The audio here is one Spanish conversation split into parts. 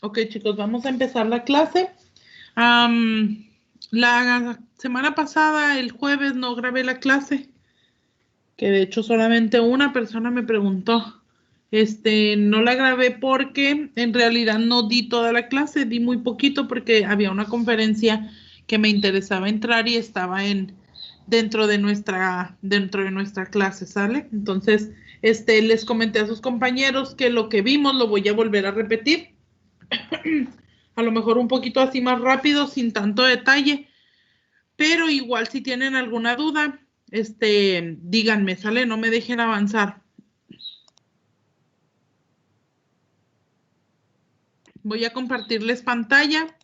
Ok, chicos, vamos a empezar la clase. La semana pasada, el jueves, no grabé la clase, que de hecho solamente una persona me preguntó. No la grabé porque en realidad no di toda la clase, di muy poquito porque había una conferencia que me interesaba entrar y estaba dentro de nuestra clase, ¿sale? Entonces, les comenté a sus compañeros que lo que vimos lo voy a volver a repetir. A lo mejor un poquito así más rápido, sin tanto detalle, pero igual si tienen alguna duda, díganme, ¿sale? No me dejen avanzar. Voy a compartirles pantalla.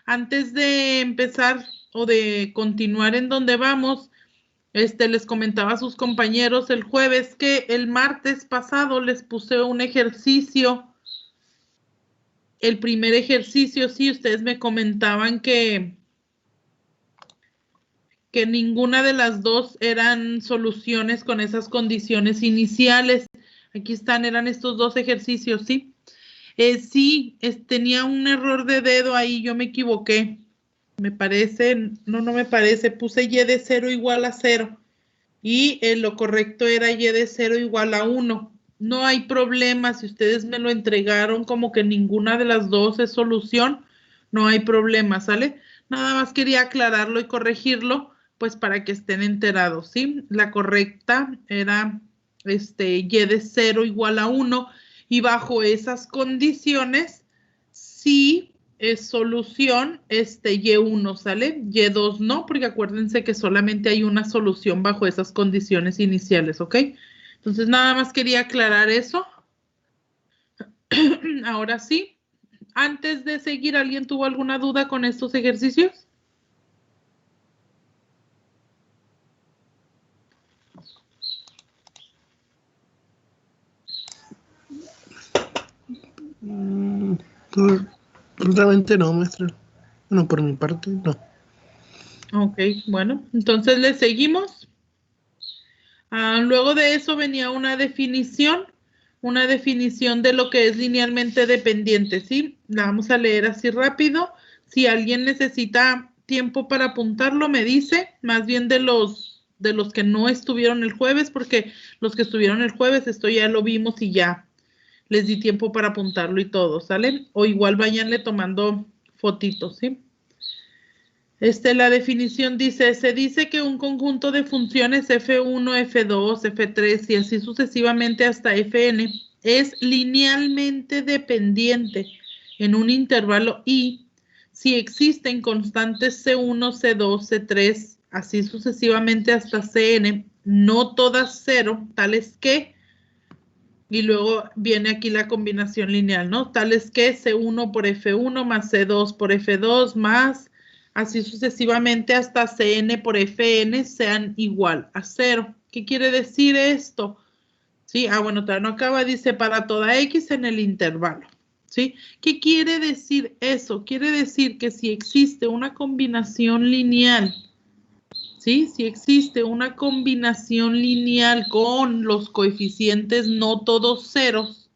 Antes de empezar o de continuar en donde vamos, les comentaba a sus compañeros el jueves que el martes pasado les puse un ejercicio. El primer ejercicio, sí, ustedes me comentaban que ninguna de las dos eran soluciones con esas condiciones iniciales. Aquí están, eran estos dos ejercicios, ¿sí? Sí, tenía un error de dedo ahí, yo me equivoqué. Me parece, no me parece, puse y de 0 igual a 0. Y lo correcto era y de 0 igual a 1. No hay problema, si ustedes me lo entregaron como que ninguna de las dos es solución, no hay problema, ¿sale? Nada más quería aclararlo y corregirlo, pues para que estén enterados, ¿sí? La correcta era y de 0 igual a 1 y bajo esas condiciones, sí es solución Y1, ¿sale? Y2 no, porque acuérdense que solamente hay una solución bajo esas condiciones iniciales, ¿ok? Entonces nada más quería aclarar eso. Ahora sí, antes de seguir, ¿alguien tuvo alguna duda con estos ejercicios? Realmente no, maestra. Bueno, por mi parte, no. Ok, bueno, entonces le seguimos. Luego de eso venía una definición de lo que es linealmente dependiente, ¿sí? La vamos a leer así rápido. Si alguien necesita tiempo para apuntarlo, me dice, más bien de los que no estuvieron el jueves, porque los que estuvieron el jueves, esto ya lo vimos y ya les di tiempo para apuntarlo y todo, ¿sale? O igual váyanle tomando fotitos, ¿sí? La definición dice, se dice que un conjunto de funciones F1, F2, F3 y así sucesivamente hasta Fn es linealmente dependiente en un intervalo I si existen constantes C1, C2, C3, así sucesivamente hasta Cn, no todas cero, tales que, y luego viene aquí la combinación lineal, ¿no? Tales que C1 por F1 más C2 por F2 más así sucesivamente hasta Cn por Fn sean igual a 0. ¿Qué quiere decir esto? Sí, bueno, todavía no acaba, dice para toda X en el intervalo. ¿Sí? ¿Qué quiere decir eso? Quiere decir que si existe una combinación lineal, ¿sí? Si existe una combinación lineal con los coeficientes no todos ceros,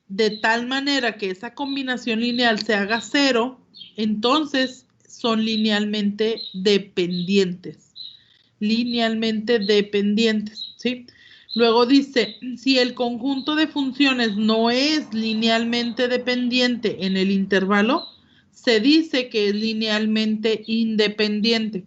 de tal manera que esa combinación lineal se haga 0, entonces son linealmente dependientes. Linealmente dependientes, ¿sí? Luego dice, si el conjunto de funciones no es linealmente dependiente en el intervalo, se dice que es linealmente independiente.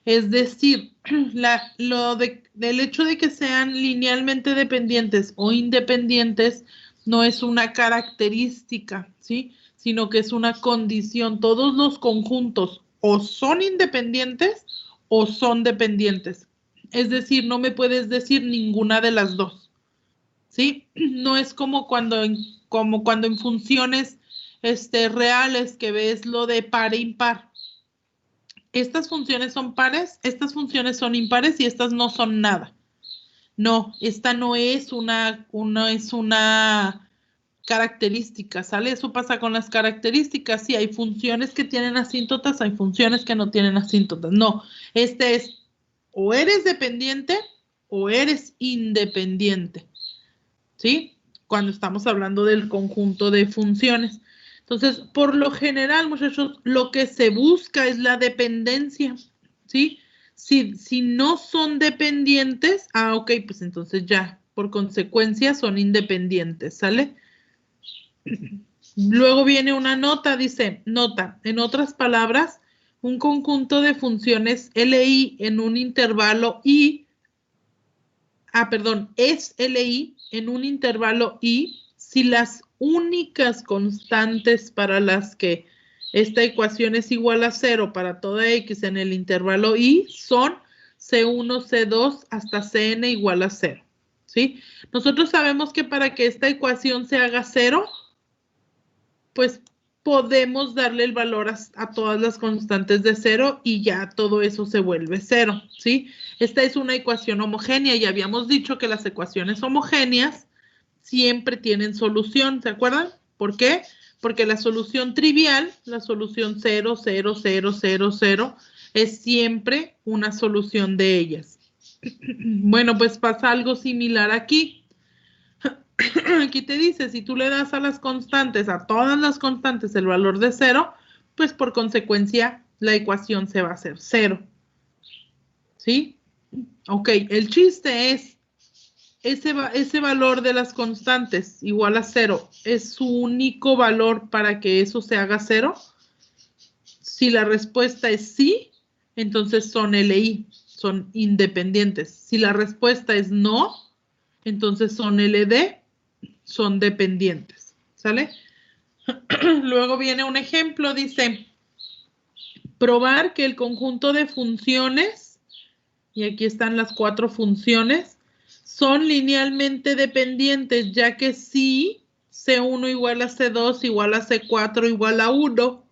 Es decir, del hecho de que sean linealmente dependientes o independientes no es una característica, ¿sí? Sino que es una condición. Todos los conjuntos o son independientes o son dependientes. Es decir, no me puedes decir ninguna de las dos, ¿sí? No es como cuando en funciones reales que ves lo de par e impar. Estas funciones son pares, estas funciones son impares y estas no son nada. No, esta no es una característica, ¿sale? Eso pasa con las características. Sí, hay funciones que tienen asíntotas, hay funciones que no tienen asíntotas. No, es o eres dependiente o eres independiente, ¿sí? cuando estamos hablando del conjunto de funciones. Entonces, por lo general, muchachos, lo que se busca es la dependencia, ¿sí? Si no son dependientes, ok, pues entonces ya, por consecuencia, son independientes, ¿sale? Luego viene una nota, dice, nota, en otras palabras, un conjunto de funciones LI en un intervalo I, es LI en un intervalo I si las únicas constantes para las que esta ecuación es igual a 0 para toda X en el intervalo I son C1, C2 hasta Cn igual a 0, ¿sí? Nosotros sabemos que para que esta ecuación se haga 0, pues podemos darle el valor a todas las constantes de 0 y ya todo eso se vuelve 0, ¿sí? Esta es una ecuación homogénea y habíamos dicho que las ecuaciones homogéneas siempre tienen solución, ¿se acuerdan? ¿Por qué? Porque la solución trivial, la solución 0, 0, 0, 0, 0, es siempre una solución de ellas. Bueno, pues pasa algo similar aquí. Aquí te dice, si tú le das a las constantes, a todas las constantes, el valor de 0, pues por consecuencia la ecuación se va a hacer 0. ¿Sí? Ok, el chiste es, ese valor de las constantes igual a 0, ¿es su único valor para que eso se haga 0? Si la respuesta es sí, entonces son LI, son independientes. Si la respuesta es no, entonces son LD, son dependientes, ¿sale? Luego viene un ejemplo, dice, probar que el conjunto de funciones, y aquí están las 4 funciones, son linealmente dependientes, ya que si C1 igual a C2 igual a C4 igual a 1,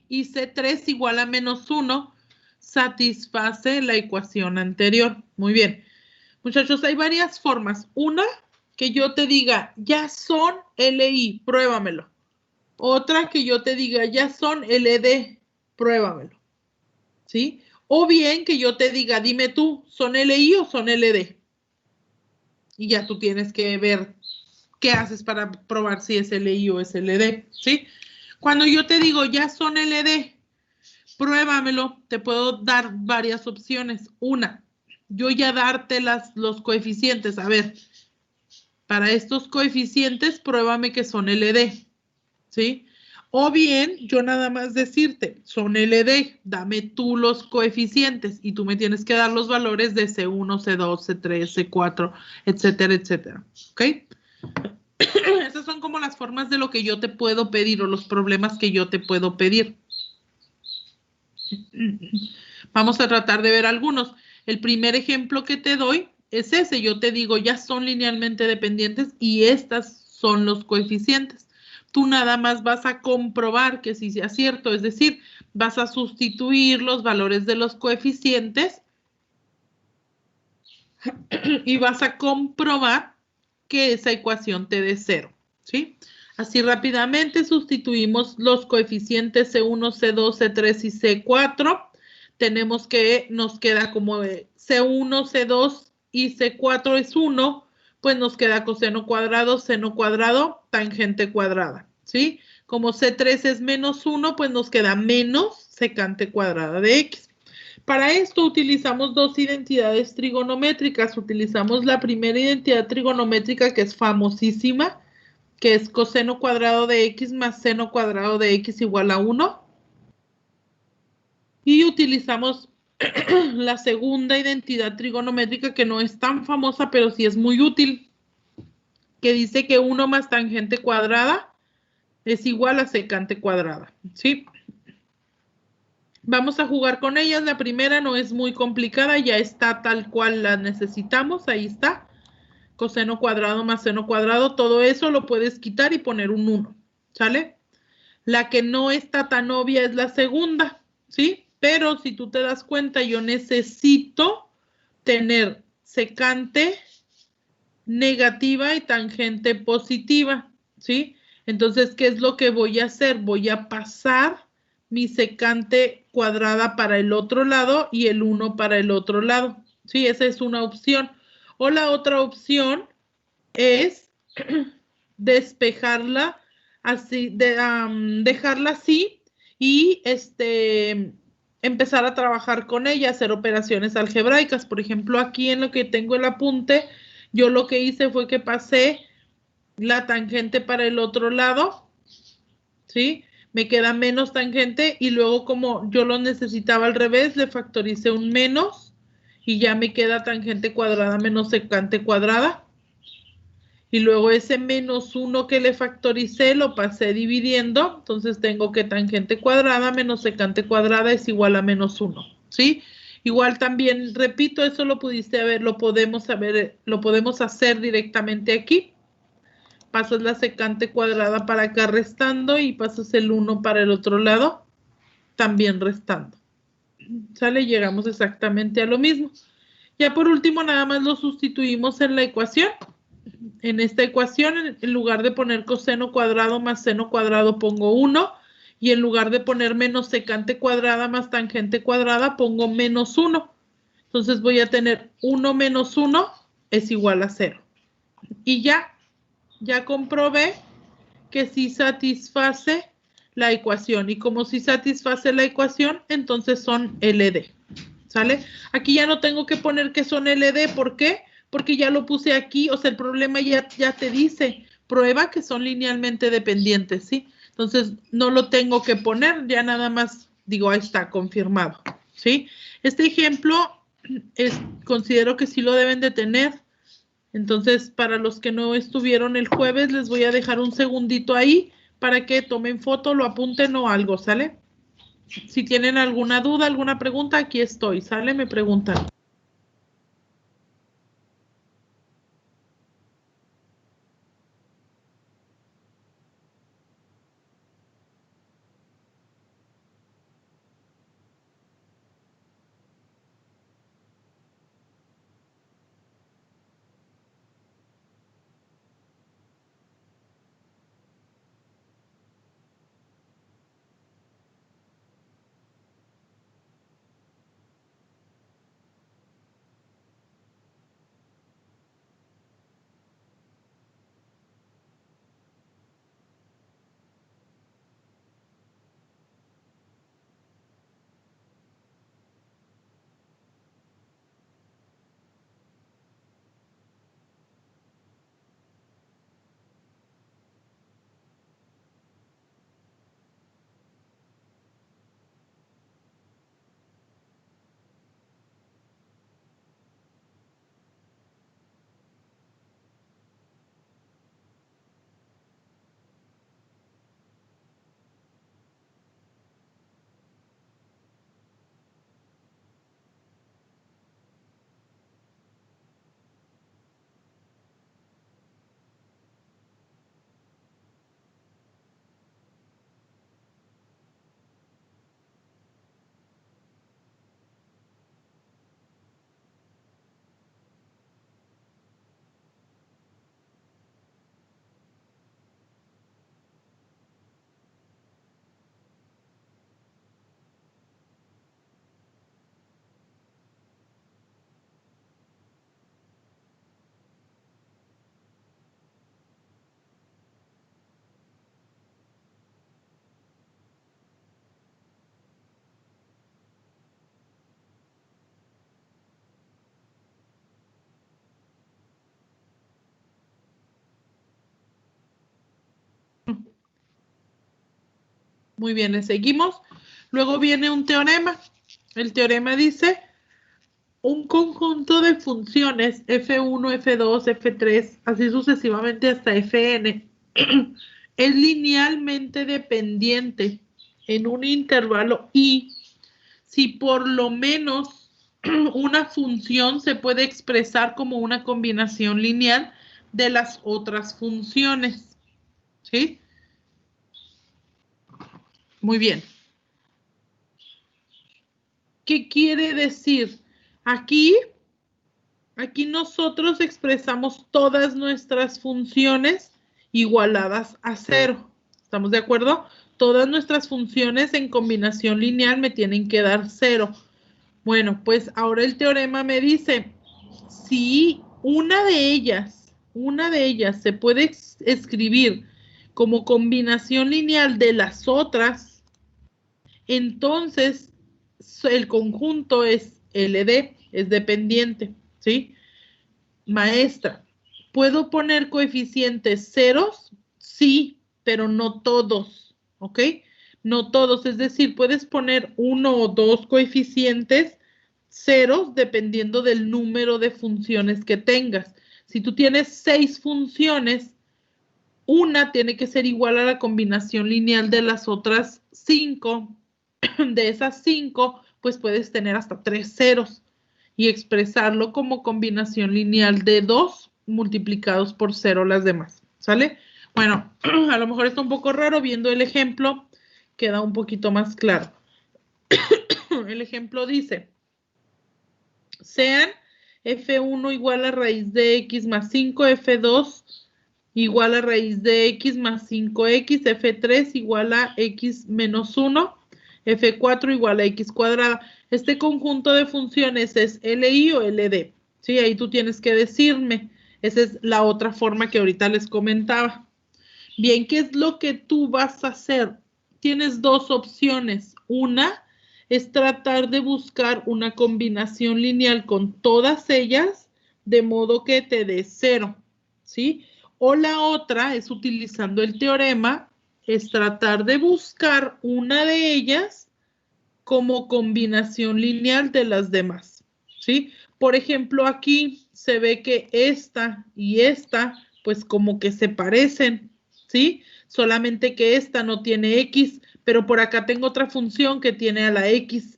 y C3 igual a menos 1, satisface la ecuación anterior. Muy bien. Muchachos, hay varias formas. Una, que yo te diga, ya son LI, pruébamelo. Otra, que yo te diga, ya son LD, pruébamelo. ¿Sí? O bien que yo te diga, dime tú, ¿son LI o son LD? Y ya tú tienes que ver qué haces para probar si es LI o es LD. ¿Sí? Cuando yo te digo, ya son LD, pruébamelo, te puedo dar varias opciones. Una, yo ya darte los coeficientes. A ver, para estos coeficientes, pruébame que son LD, ¿sí? O bien, yo nada más decirte, son LD, dame tú los coeficientes y tú me tienes que dar los valores de C1, C2, C3, C4, etcétera, etcétera, ¿ok? Esas son como las formas de lo que yo te puedo pedir o los problemas que yo te puedo pedir. Vamos a tratar de ver algunos. El primer ejemplo que te doy es ese. Yo te digo, ya son linealmente dependientes y estas son los coeficientes. Tú nada más vas a comprobar que sí sea cierto, es decir, vas a sustituir los valores de los coeficientes y vas a comprobar que esa ecuación te dé 0, ¿sí? Así rápidamente sustituimos los coeficientes C1, C2, C3 y C4. Tenemos que nos queda como C1, C2 y C4 es 1, pues nos queda coseno cuadrado, seno cuadrado, tangente cuadrada, ¿sí? Como C3 es menos 1, pues nos queda menos secante cuadrada de X. Para esto utilizamos dos identidades trigonométricas. Utilizamos la primera identidad trigonométrica, que es famosísima, que es coseno cuadrado de X más seno cuadrado de X igual a 1. Y utilizamos la segunda identidad trigonométrica, que no es tan famosa, pero sí es muy útil, que dice que 1 más tangente cuadrada es igual a secante cuadrada, ¿sí? Vamos a jugar con ellas. La primera no es muy complicada, ya está tal cual la necesitamos, ahí está. Coseno cuadrado más seno cuadrado, todo eso lo puedes quitar y poner un 1, ¿sale? La que no está tan obvia es la segunda, ¿sí? Pero si tú te das cuenta, yo necesito tener secante negativa y tangente positiva, ¿sí? Entonces, ¿qué es lo que voy a hacer? Voy a pasar mi secante cuadrada para el otro lado y el 1 para el otro lado, Sí, esa es una opción. O la otra opción es despejarla así, dejarla así y empezar a trabajar con ella, hacer operaciones algebraicas. Por ejemplo, aquí en lo que tengo el apunte, yo lo que hice fue que pasé la tangente para el otro lado, ¿sí? Me queda menos tangente y luego como yo lo necesitaba al revés, le factoricé un menos y ya me queda tangente cuadrada menos secante cuadrada. Y luego ese menos 1 que le factoricé lo pasé dividiendo, entonces tengo que tangente cuadrada menos secante cuadrada es igual a menos 1, ¿sí? Igual también, repito, eso lo pudiste haber, lo podemos hacer directamente aquí. Pasas la secante cuadrada para acá restando y pasas el 1 para el otro lado, también restando. ¿Sale? Llegamos exactamente a lo mismo. Ya por último, nada más lo sustituimos en la ecuación. En esta ecuación, en lugar de poner coseno cuadrado más seno cuadrado, pongo 1. Y en lugar de poner menos secante cuadrada más tangente cuadrada, pongo menos 1. Entonces voy a tener 1 menos 1 es igual a 0. Y ya comprobé que sí satisface la ecuación. Y como sí satisface la ecuación, entonces son LD. ¿Sale? Aquí ya no tengo que poner que son LD. ¿Por qué? Porque ya lo puse aquí. O sea, el problema ya te dice, prueba que son linealmente dependientes, ¿sí? Entonces, no lo tengo que poner. Ya nada más digo, ahí está, confirmado, ¿sí? Este ejemplo considero que sí lo deben de tener. Entonces, para los que no estuvieron el jueves, les voy a dejar un segundito ahí para que tomen foto, lo apunten o algo, ¿sale? Si tienen alguna duda, alguna pregunta, aquí estoy, ¿sale? Me preguntan. Muy bien, le seguimos. Luego viene un teorema. El teorema dice, un conjunto de funciones f1, f2, f3, así sucesivamente hasta fn, es linealmente dependiente en un intervalo i si por lo menos una función se puede expresar como una combinación lineal de las otras funciones. ¿Sí? Muy bien. ¿Qué quiere decir? Aquí nosotros expresamos todas nuestras funciones igualadas a 0. ¿Estamos de acuerdo? Todas nuestras funciones en combinación lineal me tienen que dar 0. Bueno, pues ahora el teorema me dice, si una de ellas se puede escribir como combinación lineal de las otras, entonces el conjunto es LD, es dependiente, ¿sí? Maestra, ¿puedo poner coeficientes ceros? Sí, pero no todos, ¿ok? No todos, es decir, puedes poner 1 o 2 coeficientes ceros dependiendo del número de funciones que tengas. Si tú tienes 6 funciones, una tiene que ser igual a la combinación lineal de las otras 5. De esas 5, pues puedes tener hasta 3 ceros y expresarlo como combinación lineal de 2 multiplicados por 0 las demás, ¿sale? Bueno, a lo mejor está un poco raro, viendo el ejemplo queda un poquito más claro. El ejemplo dice, sean f1 igual a raíz de x más 5, f2 igual a raíz de x más 5x, f3 igual a x menos 1, f4 igual a x cuadrada. Este conjunto de funciones es LI o LD. Sí, ahí tú tienes que decirme. Esa es la otra forma que ahorita les comentaba. Bien, ¿qué es lo que tú vas a hacer? Tienes dos opciones. Una es tratar de buscar una combinación lineal con todas ellas, de modo que te dé 0, ¿sí? O la otra es, utilizando el teorema, es tratar de buscar una de ellas como combinación lineal de las demás, ¿sí? Por ejemplo, aquí se ve que esta y esta, pues como que se parecen, ¿sí? Solamente que esta no tiene x, pero por acá tengo otra función que tiene a la x.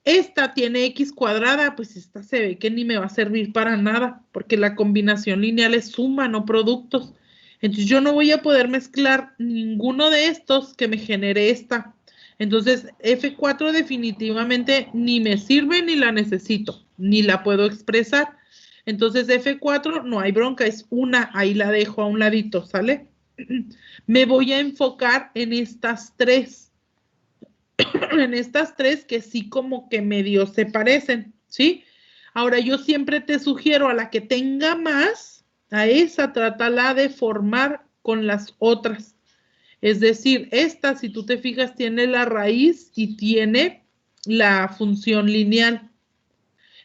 Esta tiene x cuadrada, pues esta se ve que ni me va a servir para nada, porque la combinación lineal es suma, no productos. Entonces yo no voy a poder mezclar ninguno de estos que me genere esta. Entonces F4 definitivamente ni me sirve ni la necesito, ni la puedo expresar. Entonces F4 no hay bronca, es una, ahí la dejo a un ladito, ¿sale? Me voy a enfocar en estas tres. En estas tres que sí como que medio se parecen, ¿sí? Ahora yo siempre te sugiero, a la que tenga más, a esa trátala de formar con las otras. Es decir, esta, si tú te fijas, tiene la raíz y tiene la función lineal.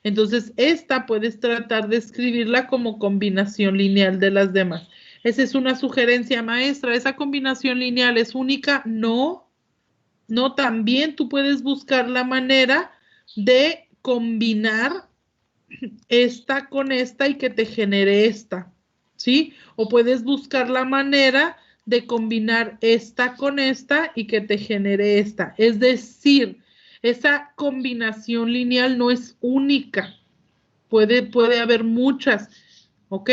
Entonces, esta puedes tratar de escribirla como combinación lineal de las demás. Esa es una sugerencia, maestra. ¿Esa combinación lineal es única? No. No, también tú puedes buscar la manera de combinar esta con esta y que te genere esta, ¿sí? O puedes buscar la manera de combinar esta con esta y que te genere esta. Es decir, esa combinación lineal no es única. Puede haber muchas, ¿ok?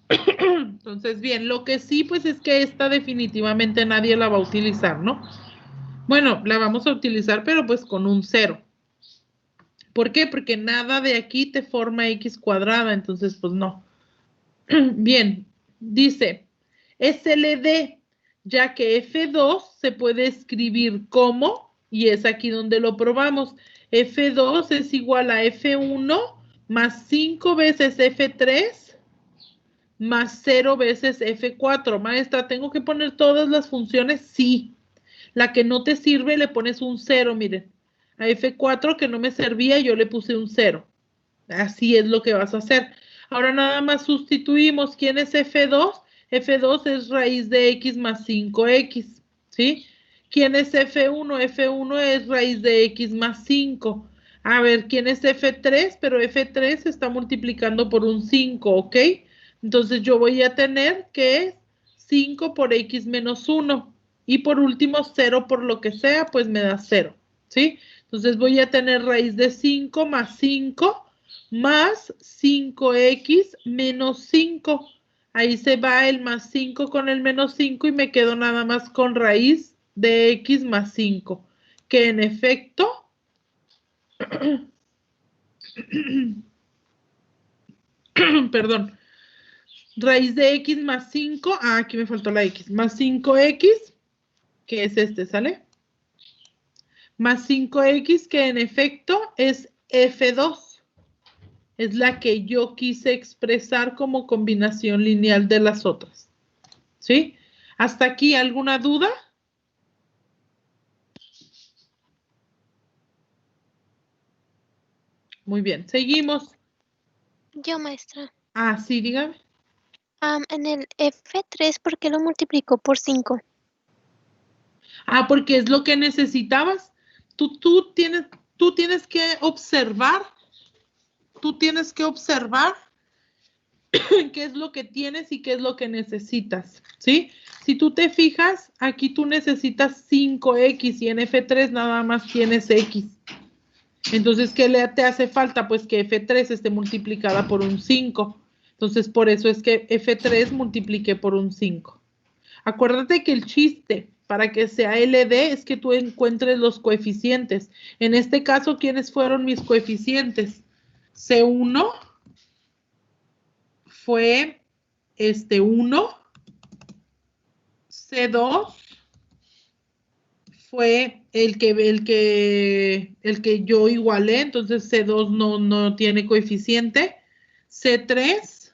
Entonces, bien, lo que sí, pues es que esta definitivamente nadie la va a utilizar, ¿no? Bueno, la vamos a utilizar, pero pues con un 0. ¿Por qué? Porque nada de aquí te forma x cuadrada, entonces pues no. Bien, dice, es LD, ya que F2 se puede escribir como, y es aquí donde lo probamos, F2 es igual a F1 más 5 veces F3 más 0 veces F4. Maestra, ¿tengo que poner todas las funciones? Sí. La que no te sirve le pones un 0, miren. A F4 que no me servía yo le puse un 0. Así es lo que vas a hacer. Ahora nada más sustituimos. ¿Quién es F2? F2 es raíz de x más 5x, ¿sí? ¿Quién es F1? F1 es raíz de x más 5. A ver, ¿quién es F3? Pero F3 está multiplicando por un 5, ¿ok? Entonces yo voy a tener que 5 por x menos 1. Y por último, 0 por lo que sea, pues me da 0, ¿sí? Entonces voy a tener raíz de 5 más 5 más 5x menos 5. Ahí se va el más 5 con el menos 5 y me quedo nada más con raíz de x más 5. Que en efecto, perdón, raíz de x más 5, aquí me faltó la x, más 5x, que es este, ¿sale? Más 5x, que en efecto es F2 es la que yo quise expresar como combinación lineal de las otras. ¿Sí? ¿Hasta aquí alguna duda? Muy bien, seguimos. Yo, maestra. Ah, sí, dígame. En el F3, ¿por qué lo multiplicó por 5? Ah, porque es lo que necesitabas. Tú tienes que observar. Tú tienes que observar qué es lo que tienes y qué es lo que necesitas, ¿sí? Si tú te fijas, aquí tú necesitas 5X y en F3 nada más tienes X. Entonces, ¿qué te hace falta? Pues que F3 esté multiplicada por un 5. Entonces, por eso es que F3 multipliqué por un 5. Acuérdate que el chiste para que sea LD es que tú encuentres los coeficientes. En este caso, ¿quiénes fueron mis coeficientes? C1 fue 1, C2 fue el que yo igualé, entonces C2 no tiene coeficiente. C3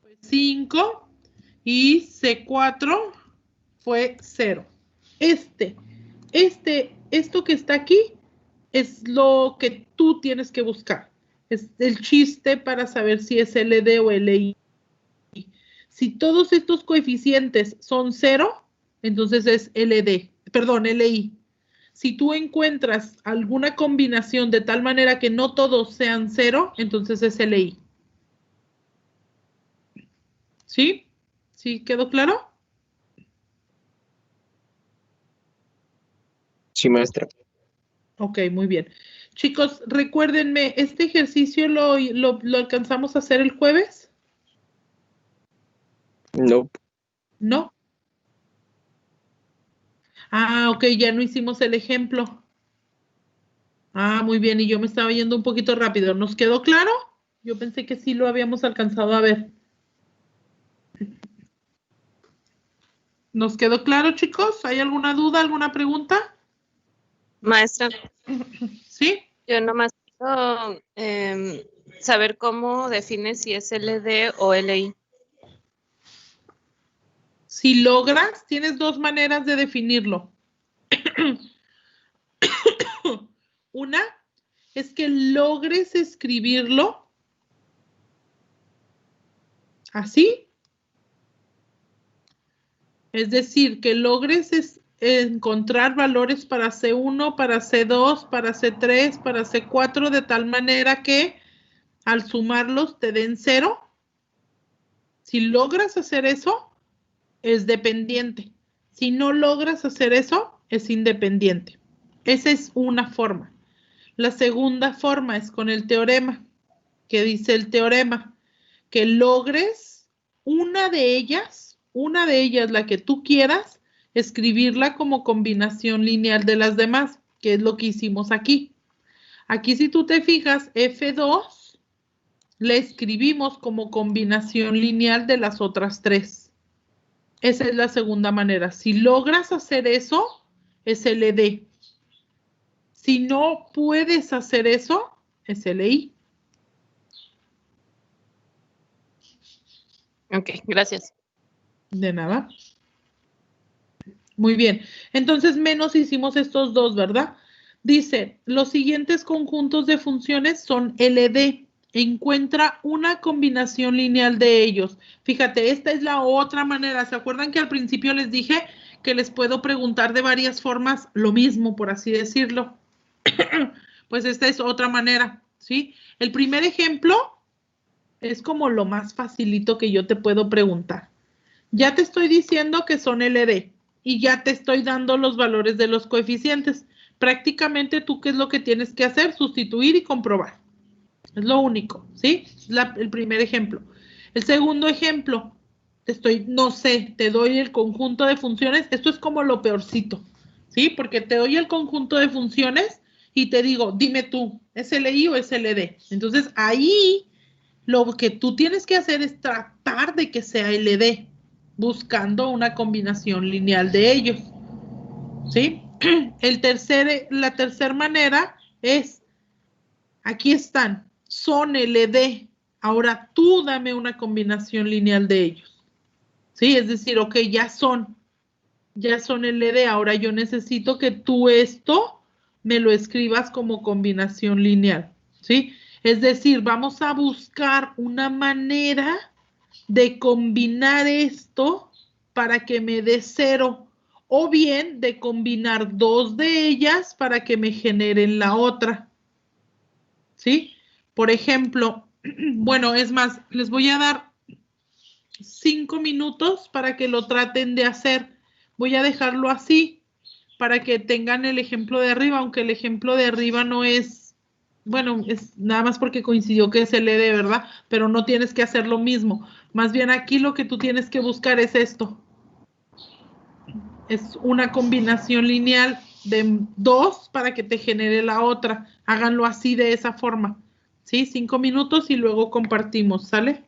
fue 5 y C4 fue 0. Esto que está aquí es lo que tú tienes que buscar. Es el chiste para saber si es LD o LI. Si todos estos coeficientes son 0, entonces es LI. Si tú encuentras alguna combinación de tal manera que no todos sean 0, entonces es LI. ¿Sí? ¿Sí quedó claro? Sí, maestra. Ok, muy bien. Chicos, recuérdenme, ¿este ejercicio lo alcanzamos a hacer el jueves? No. No. Ah, ok, ya no hicimos el ejemplo. Ah, muy bien, y yo me estaba yendo un poquito rápido. ¿Nos quedó claro? Yo pensé que sí lo habíamos alcanzado a ver. ¿Nos quedó claro, chicos? ¿Hay alguna duda, alguna pregunta? Maestra, ¿Sí? yo nomás quiero saber cómo define si es LD o LI. Si logras, tienes dos maneras de definirlo. Una es que logres escribirlo así. Es decir, que logres encontrar valores para C1, para C2, para C3, para C4, de tal manera que al sumarlos te den 0. Si logras hacer eso, es dependiente. Si no logras hacer eso, es independiente. Esa es una forma. La segunda forma es con el teorema. ¿Qué dice el teorema? Que logres una de ellas, la que tú quieras, escribirla como combinación lineal de las demás, que es lo que hicimos aquí. Aquí, si tú te fijas, F2 la escribimos como combinación lineal de las otras tres. Esa es la segunda manera. Si logras hacer eso, es LD. Si no puedes hacer eso, es LI. Ok, gracias. De nada. Muy bien. Entonces, menos hicimos estos dos, ¿verdad? Dice, los siguientes conjuntos de funciones son LD. Encuentra una combinación lineal de ellos. Fíjate, esta es la otra manera. ¿Se acuerdan que al principio les dije que les puedo preguntar de varias formas lo mismo, por así decirlo? Pues esta es otra manera, ¿sí? El primer ejemplo es como lo más facilito que yo te puedo preguntar. Ya te estoy diciendo que son LD y ya te estoy dando los valores de los coeficientes. Prácticamente tú, ¿qué es lo que tienes que hacer? Sustituir y comprobar. Es lo único, ¿sí? Es el primer ejemplo. El segundo ejemplo, no sé, te doy el conjunto de funciones. Esto es como lo peorcito, ¿sí? Porque te doy el conjunto de funciones y te digo, dime tú, ¿es LI o es LD? Entonces ahí lo que tú tienes que hacer es tratar de que sea LD, buscando una combinación lineal de ellos, ¿sí? La tercera manera es, aquí están, son LD. Ahora tú dame una combinación lineal de ellos. ¿Sí? Es decir, ok, ya son LD. Ahora yo necesito que tú esto me lo escribas como combinación lineal. ¿Sí? Es decir, vamos a buscar una manera de combinar esto para que me dé 0, o bien de combinar dos de ellas para que me generen la otra. ¿Sí? Por ejemplo, bueno, es más, les voy a dar 5 minutos para que lo traten de hacer. Voy a dejarlo así para que tengan el ejemplo de arriba, aunque el ejemplo de arriba no es, bueno, es nada más porque coincidió que es LD, ¿verdad? Pero no tienes que hacer lo mismo. Más bien aquí lo que tú tienes que buscar es esto. Es una combinación lineal de 2 para que te genere la otra. Háganlo así de esa forma. ¿Sí? 5 minutos y luego compartimos, ¿sale?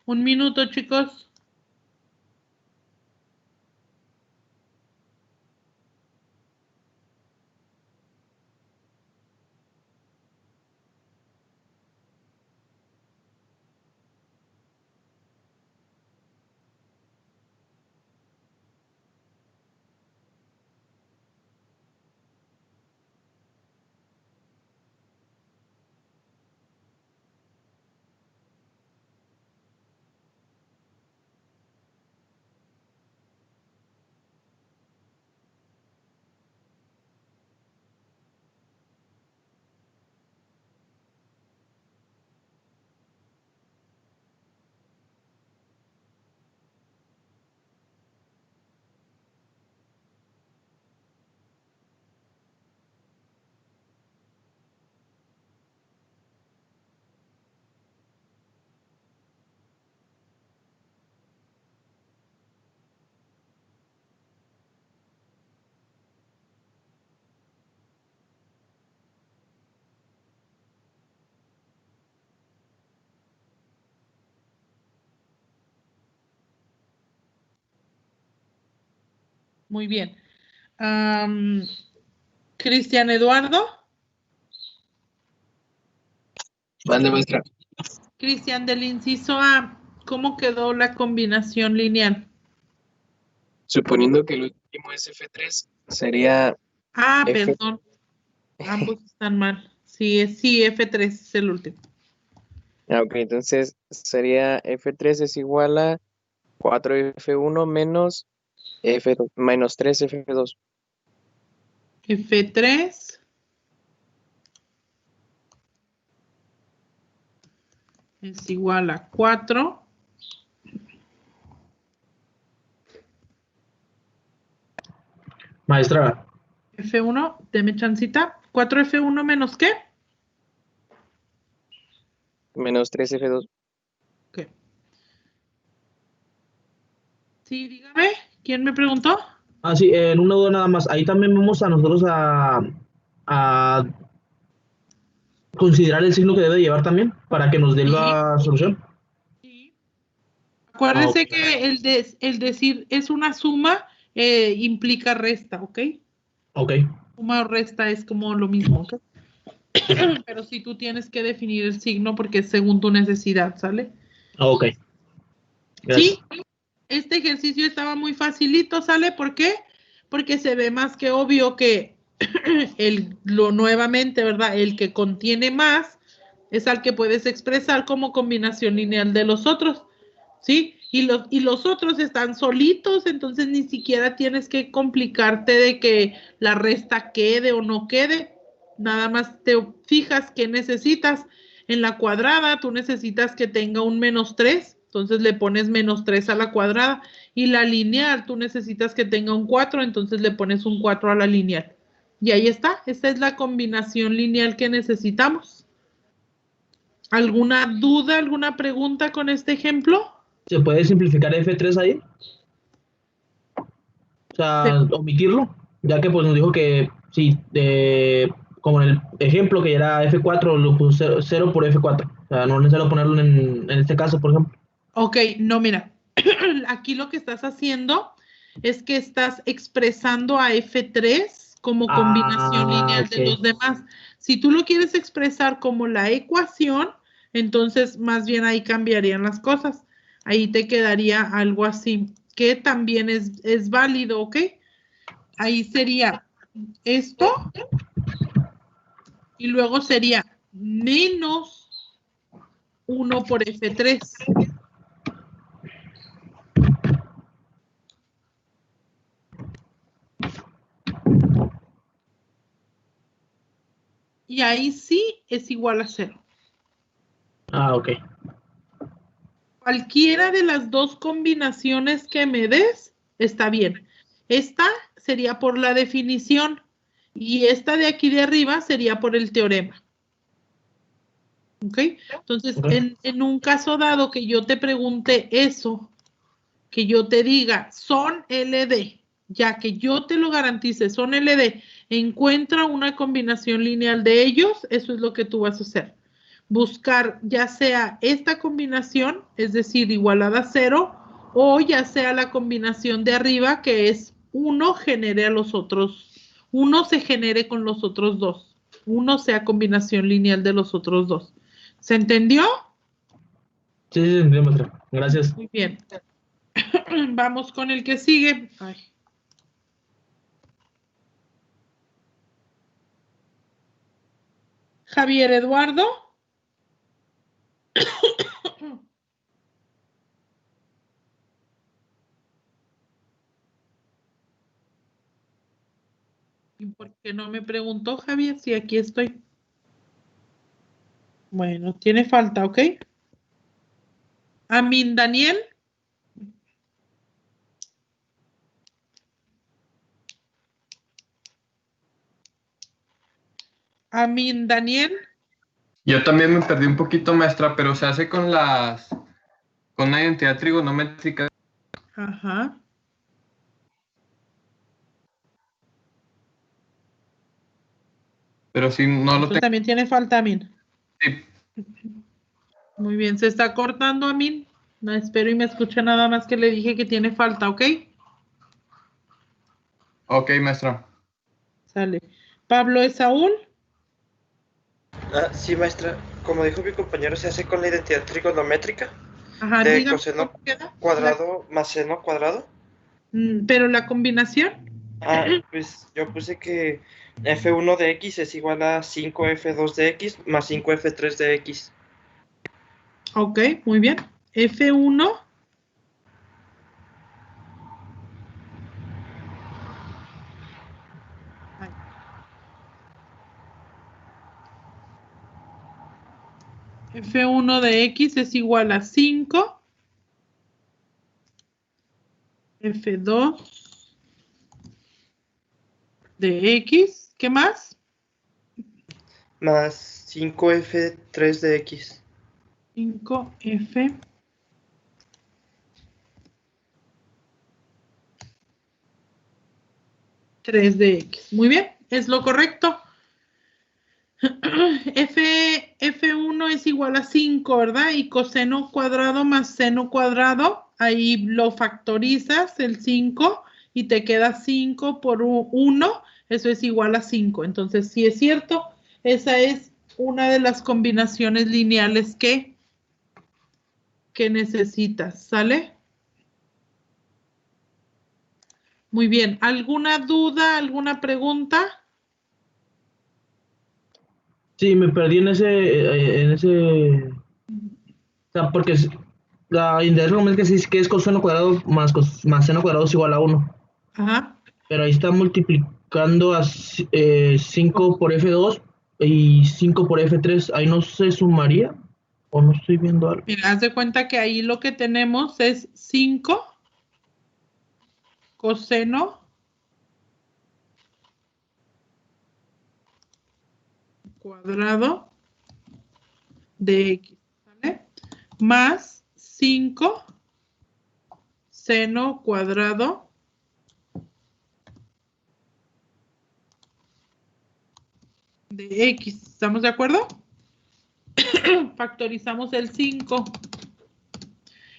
Un minuto, chicos. Muy bien. Cristian Eduardo. Mande, maestra. Cristian, del inciso A, ¿cómo quedó la combinación lineal? Suponiendo que el último es F3, sería Ah, F. perdón. Ambos están mal. Sí, F3 es el último. Ok, entonces sería F3 es igual a 4F1 menos F2, menos 3F2. F3 es igual a 4. Maestra, F1, deme chancita. 4F1 menos ¿qué? Menos 3F2. Ok. Sí, dígame. ¿Quién me preguntó? sí, en una duda nada más. Ahí también vamos a nosotros a considerar el signo que debe llevar también para que nos dé Sí. la solución. Sí. Acuérdese Ok. que el decir es una suma implica resta, ¿ok? Ok. Suma o resta es como lo mismo, ¿ok? Pero sí tú tienes que definir el signo porque es según tu necesidad, ¿sale? Ok. Sí, Gracias. este ejercicio estaba muy facilito, ¿sale? ¿Por qué? Porque se ve más que obvio que nuevamente, ¿verdad? El que contiene más es al que puedes expresar como combinación lineal de los otros, ¿sí? Y los otros están solitos, entonces ni siquiera tienes que complicarte de que la resta quede o no quede. Nada más te fijas que necesitas. En la cuadrada, tú necesitas que tenga un -3, entonces le pones -3 a la cuadrada. Y la lineal, tú necesitas que tenga un 4, entonces le pones un 4 a la lineal. Y ahí está, esta es la combinación lineal que necesitamos. ¿Alguna duda, alguna pregunta con este ejemplo? ¿Se puede simplificar F3 ahí? O Se- sea, omitirlo, ya que pues nos dijo que sí, como en el ejemplo que era F4, lo puso 0 por F4. O sea, no es necesario ponerlo en este caso, por ejemplo. Ok, no, mira, aquí lo que estás haciendo es que estás expresando a F3 como combinación lineal Ok. de los demás. Si tú lo quieres expresar como la ecuación, entonces más bien ahí cambiarían las cosas. Ahí te quedaría algo así, que también es válido, ¿ok? Ahí sería esto y luego sería menos 1 por F3. Y ahí sí es igual a 0. Ok. Cualquiera de las dos combinaciones que me des está bien. Esta sería por la definición y esta de aquí de arriba sería por el teorema. ¿Ok? Entonces, Ok. en un caso dado que yo te pregunte eso, que yo te diga, son LD, ya que yo te lo garantice, son LD, encuentra una combinación lineal de ellos, eso es lo que tú vas a hacer. Buscar ya sea esta combinación, es decir, igualada a 0, o ya sea la combinación de arriba, que es 1 genere a los otros, 1 se genere con los otros dos, 1 sea combinación lineal de los otros dos. ¿Se entendió? Sí, sí, entiendo, maestra. Gracias. Muy bien. Vamos con el que sigue. Ay. Javier Eduardo. ¿Y por qué no me preguntó, Javier, si aquí estoy? Bueno, tiene falta, ¿ok? Amin Daniel. Amin Daniel. Yo también me perdí un poquito, maestra, pero se hace con una identidad trigonométrica. Ajá. Pero si no lo Entonces tengo. también tiene falta, Amin. Sí. Muy bien, se está cortando, Amin. No espero y me escuche nada más que le dije que tiene falta, ¿ok? Ok, maestra. Sale. Pablo Esaúl. Sí, maestra. Como dijo mi compañero, se hace con la identidad trigonométrica Ajá, de dígame coseno cómo queda. cuadrado más seno cuadrado. Pero la combinación. Pues yo puse que f1 de x es igual a 5f2 de x más 5f3 de x. Ok, muy bien. F1. F1 de X es igual a 5. F2 de X. ¿Qué más? Más 5f3 de x. 5F. De X. Muy bien, es lo correcto. F1 es igual a 5, ¿verdad? Y coseno cuadrado más seno cuadrado, ahí lo factorizas el 5 y te queda 5 por 1, eso es igual a 5. Entonces, sí es cierto, esa es una de las combinaciones lineales que necesitas, ¿sale? Muy bien, ¿alguna duda, alguna pregunta? Sí, me perdí en ese, o sea, porque la identidad trigonométrica sí es que es coseno cuadrado más seno cuadrado es igual a 1. Ajá. Pero ahí está multiplicando a 5 por F2 y 5 por F3. Ahí no se sumaría, o no estoy viendo algo. Mira, haz de cuenta que ahí lo que tenemos es 5 coseno cuadrado de X, ¿vale? Más 5 seno cuadrado de X. ¿Estamos de acuerdo? Factorizamos el 5.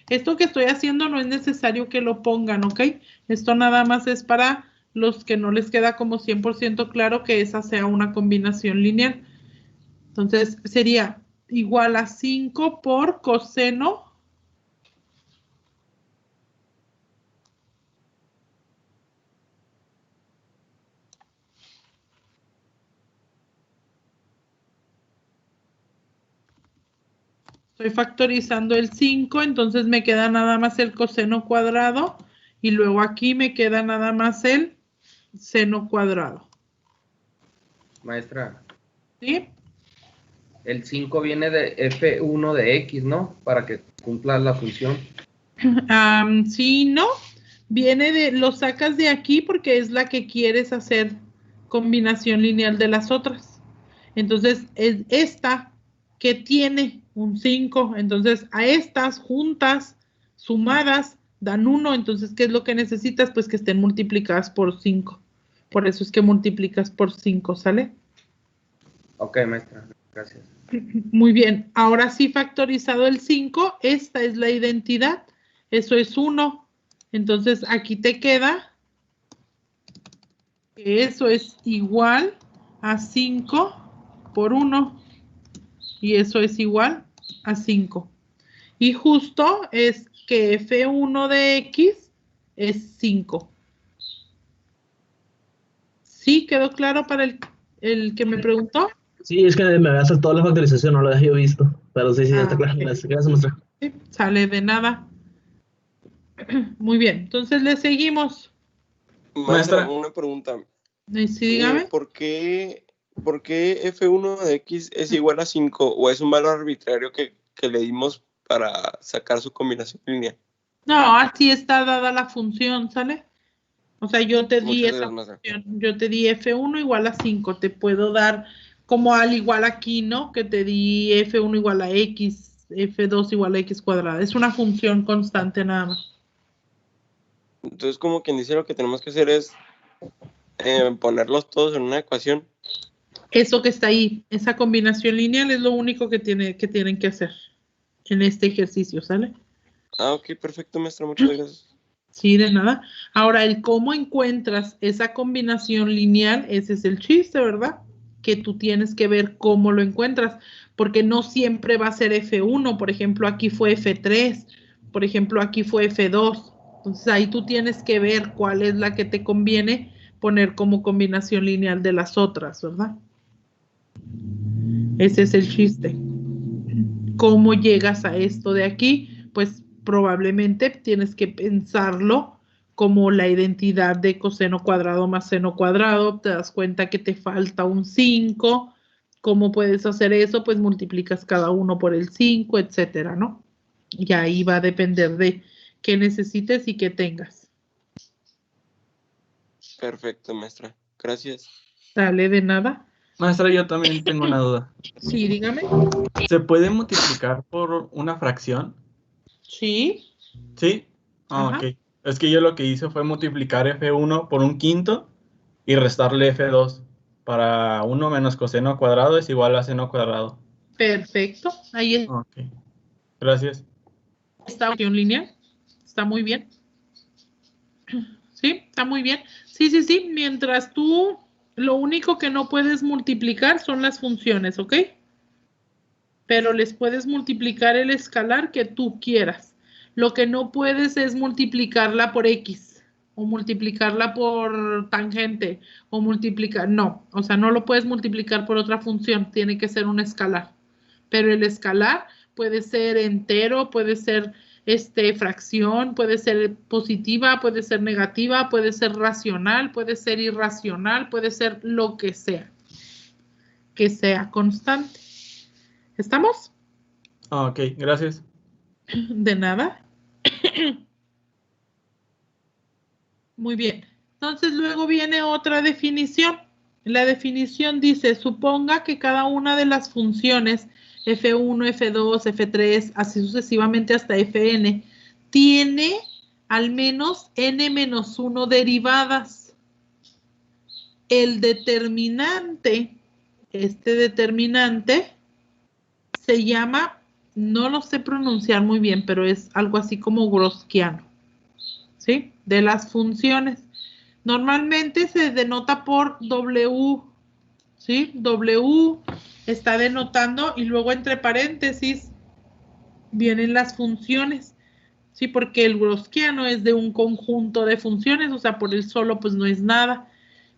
Esto que estoy haciendo no es necesario que lo pongan, ¿ok? Esto nada más es para los que no les queda como 100% claro que esa sea una combinación lineal. Entonces, sería igual a 5 por coseno estoy factorizando el 5, entonces me queda nada más el coseno cuadrado y luego aquí me queda nada más el seno cuadrado. Maestra, ¿Sí? el 5 viene de F1 de X, ¿no? Para que cumpla la función. Sí, no. Viene de, lo sacas de aquí porque es la que quieres hacer combinación lineal de las otras. Entonces, es esta que tiene un 5. Entonces, a estas juntas, sumadas, dan 1. Entonces, ¿qué es lo que necesitas? Pues que estén multiplicadas por 5. Por eso es que multiplicas por 5, ¿sale? Ok, maestra, gracias. Muy bien. Ahora sí factorizado el 5, esta es la identidad. Eso es 1. Entonces, aquí te queda que eso es igual a 5 por 1. Y eso es igual a 5. Y justo es que F1 de X es 5. ¿Sí quedó claro para el que me preguntó? Sí, es que me había saltado la factorización, no lo había visto. Pero sí, está claro. Okay. Gracias, maestra. Sí, sale de nada. Muy bien, entonces le seguimos. Maestra, una pregunta. Sí, dígame. ¿Por qué F1 de X es igual a 5 o es un valor arbitrario que le dimos para sacar su combinación lineal? No, así está dada la función, ¿sale? O sea, yo te di Muchas esa gracias, función. Yo te di F1 igual a 5. Te puedo dar como al igual aquí, ¿no? Que te di F1 igual a X, F2 igual a X cuadrada. Es una función constante nada más. Entonces, como quien dice, lo que tenemos que hacer es ponerlos todos en una ecuación. Eso que está ahí, esa combinación lineal es lo único que tienen que hacer en este ejercicio, ¿sale? Ok, perfecto, maestra, muchas gracias. Sí, de nada. Ahora, el cómo encuentras esa combinación lineal, ese es el chiste, ¿verdad? Que tú tienes que ver cómo lo encuentras, porque no siempre va a ser F1, por ejemplo, aquí fue F3, por ejemplo, aquí fue F2. Entonces, ahí tú tienes que ver cuál es la que te conviene poner como combinación lineal de las otras, ¿verdad? Ese es el chiste. ¿Cómo llegas a esto de aquí? Pues probablemente tienes que pensarlo como la identidad de coseno cuadrado más seno cuadrado. Te das cuenta que te falta un 5. ¿Cómo puedes hacer eso? Pues multiplicas cada uno por el 5, etcétera, ¿no? Y ahí va a depender de qué necesites y qué tengas. Perfecto, maestra. Gracias. Dale, de nada. Maestra, yo también tengo una duda. Sí, dígame. ¿Se puede multiplicar por una fracción? Sí. ¿Sí? Ajá. Ok. Es que yo lo que hice fue multiplicar F1 por un quinto y restarle F2. Para 1 menos coseno cuadrado es igual a seno cuadrado. Perfecto. Ahí Ok. Gracias. está la función lineal. Está muy bien. Sí, está muy bien. Sí, sí, sí. Mientras tú, lo único que no puedes multiplicar son las funciones, ¿ok? Pero les puedes multiplicar el escalar que tú quieras. Lo que no puedes es multiplicarla por X o multiplicarla por tangente o multiplicar, no, o sea, no lo puedes multiplicar por otra función, tiene que ser un escalar. Pero el escalar puede ser entero, puede ser fracción, puede ser positiva, puede ser negativa, puede ser racional, puede ser irracional, puede ser lo que sea constante. ¿Estamos? Ok, gracias. De nada. Muy bien. Entonces luego viene otra definición. La definición dice, suponga que cada una de las funciones f1, f2, f3, así sucesivamente hasta fn, tiene al menos n-1 derivadas. El determinante, este determinante, se llama, no lo sé pronunciar muy bien, pero es algo así como Gaussiano, ¿sí? De las funciones. Normalmente se denota por W, ¿sí? W está denotando y luego entre paréntesis vienen las funciones, ¿sí? Porque el Gaussiano es de un conjunto de funciones, o sea, por el solo pues no es nada.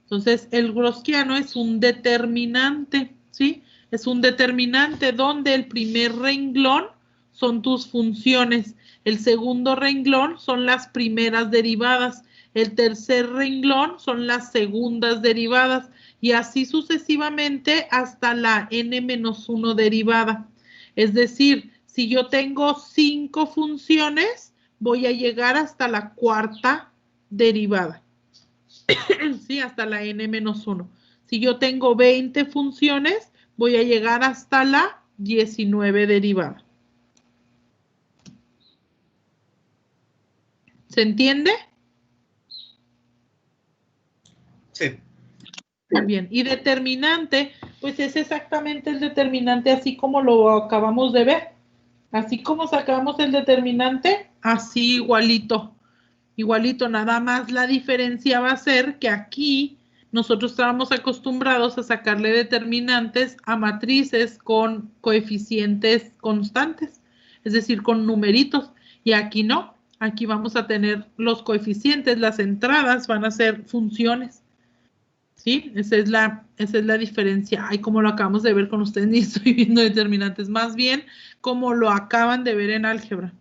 Entonces, el Gaussiano es un determinante, ¿sí? Es un determinante donde el primer renglón son tus funciones, el segundo renglón son las primeras derivadas, el tercer renglón son las segundas derivadas y así sucesivamente hasta la n-1 derivada. Es decir, si yo tengo 5 funciones, voy a llegar hasta la cuarta derivada. Sí, hasta la n-1. Si yo tengo 20 funciones, voy a llegar hasta la 19 derivada. ¿Se entiende? Sí. Muy bien. Y determinante, pues es exactamente el determinante así como lo acabamos de ver. Así como sacamos el determinante, así igualito. Igualito, nada más la diferencia va a ser que aquí nosotros estábamos acostumbrados a sacarle determinantes a matrices con coeficientes constantes, es decir, con numeritos, y aquí no, aquí vamos a tener los coeficientes, las entradas van a ser funciones, ¿sí? Esa es la diferencia. Ay, como lo acabamos de ver con ustedes, ni estoy viendo determinantes, más bien como lo acaban de ver en álgebra.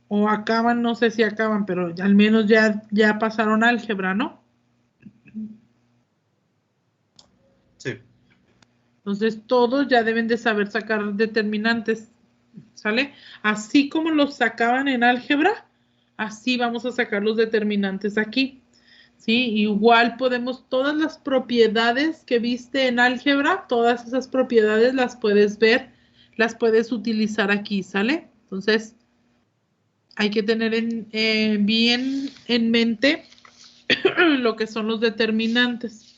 O acaban, no sé si acaban, pero al menos ya pasaron álgebra, ¿no? Sí. Entonces todos ya deben de saber sacar determinantes, ¿sale? Así como los sacaban en álgebra, así vamos a sacar los determinantes aquí, ¿sí? Igual podemos, todas las propiedades que viste en álgebra, todas esas propiedades las puedes ver, las puedes utilizar aquí, ¿sale? Entonces, hay que tener bien en mente lo que son los determinantes.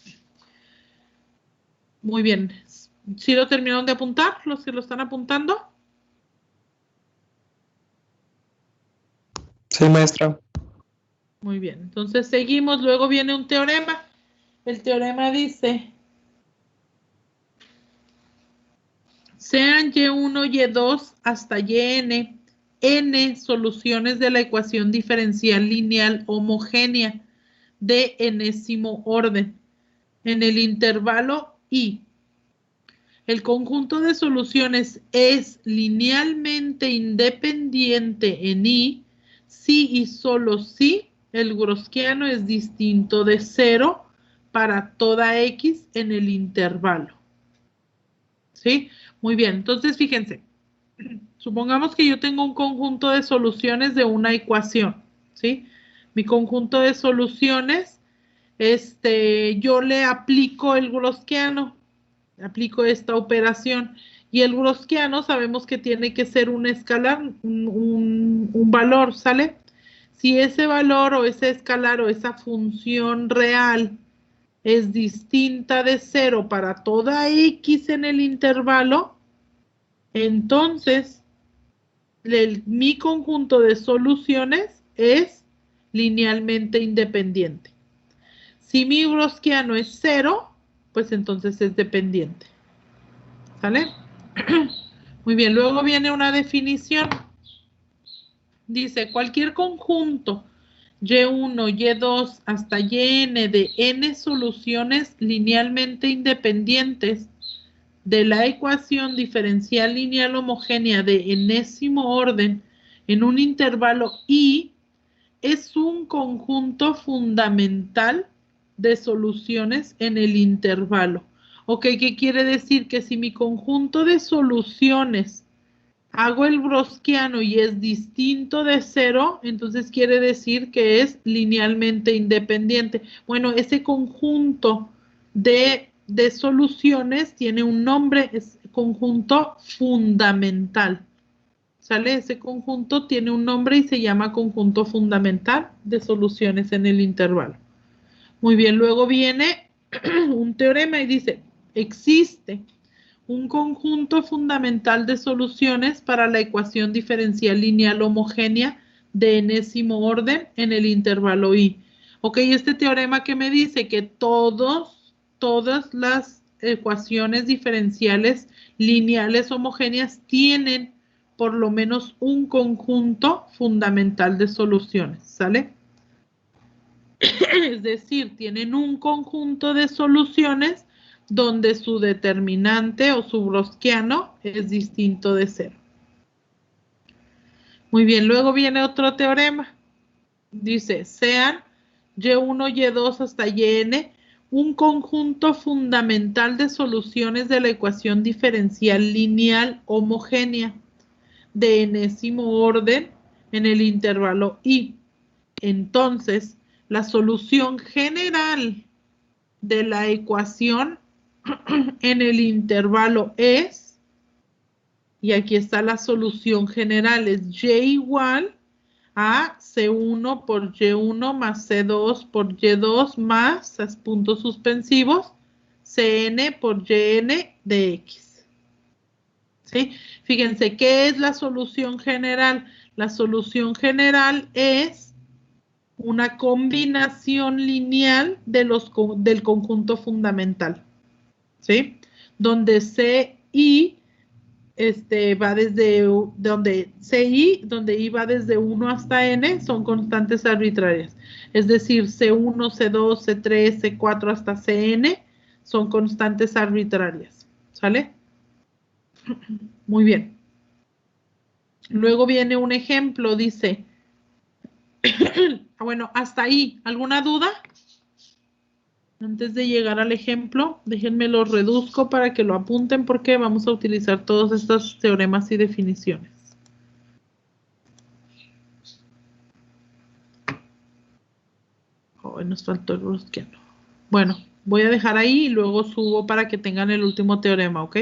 Muy bien. ¿Sí lo terminaron de apuntar? ¿Los que lo están apuntando? Sí, maestra. Muy bien, entonces seguimos, luego viene un teorema. El teorema dice, sean Y1, Y2 hasta Yn, n soluciones de la ecuación diferencial lineal homogénea de enésimo orden en el intervalo I. El conjunto de soluciones es linealmente independiente en I si y solo si el Gaussiano es distinto de 0 para toda X en el intervalo. ¿Sí? Muy bien, entonces fíjense. Supongamos que yo tengo un conjunto de soluciones de una ecuación, ¿sí? Mi conjunto de soluciones, yo le aplico el Gaussiano, aplico esta operación, y el Gaussiano sabemos que tiene que ser un escalar, un valor, ¿sale? Si ese valor o ese escalar o esa función real es distinta de 0 para toda X en el intervalo, entonces mi conjunto de soluciones es linealmente independiente. Si mi Gaussiano es 0, pues entonces es dependiente. ¿Sale? Muy bien, luego viene una definición. Dice, cualquier conjunto Y1, Y2 hasta Yn de n soluciones linealmente independientes de la ecuación diferencial lineal homogénea de enésimo orden en un intervalo I es un conjunto fundamental de soluciones en el intervalo. Ok, ¿qué quiere decir? Que si mi conjunto de soluciones hago el Gaussiano y es distinto de 0, entonces quiere decir que es linealmente independiente. Bueno, ese conjunto de soluciones tiene un nombre, es conjunto fundamental. ¿Sale? Ese conjunto tiene un nombre y se llama conjunto fundamental de soluciones en el intervalo. Muy bien, luego viene un teorema y dice, existe un conjunto fundamental de soluciones para la ecuación diferencial lineal homogénea de enésimo orden en el intervalo I. Ok, este teorema que me dice que todas las ecuaciones diferenciales lineales homogéneas tienen por lo menos un conjunto fundamental de soluciones, ¿sale? Es decir, tienen un conjunto de soluciones donde su determinante o su Gaussiano es distinto de 0. Muy bien, luego viene otro teorema. Dice, sean Y1, Y2 hasta Yn un conjunto fundamental de soluciones de la ecuación diferencial lineal homogénea de enésimo orden en el intervalo I. Entonces, la solución general de la ecuación en el intervalo es, y aquí está la solución general, es Y igual a C1 por Y1 más C2 por Y2 más, puntos suspensivos, Cn por Yn de X. ¿Sí? Fíjense, ¿qué es la solución general? La solución general es una combinación lineal del conjunto fundamental, ¿sí? Donde CI va desde donde CI, donde I va desde 1 hasta N, son constantes arbitrarias. Es decir, C1, C2, C3, C4 hasta Cn son constantes arbitrarias. ¿Sale? Muy bien. Luego viene un ejemplo, dice, bueno, hasta ahí, ¿alguna duda? Antes de llegar al ejemplo, déjenme lo reduzco para que lo apunten porque vamos a utilizar todos estos teoremas y definiciones. Oh, nos faltó el Gaussiano. Bueno, voy a dejar ahí y luego subo para que tengan el último teorema, ¿ok?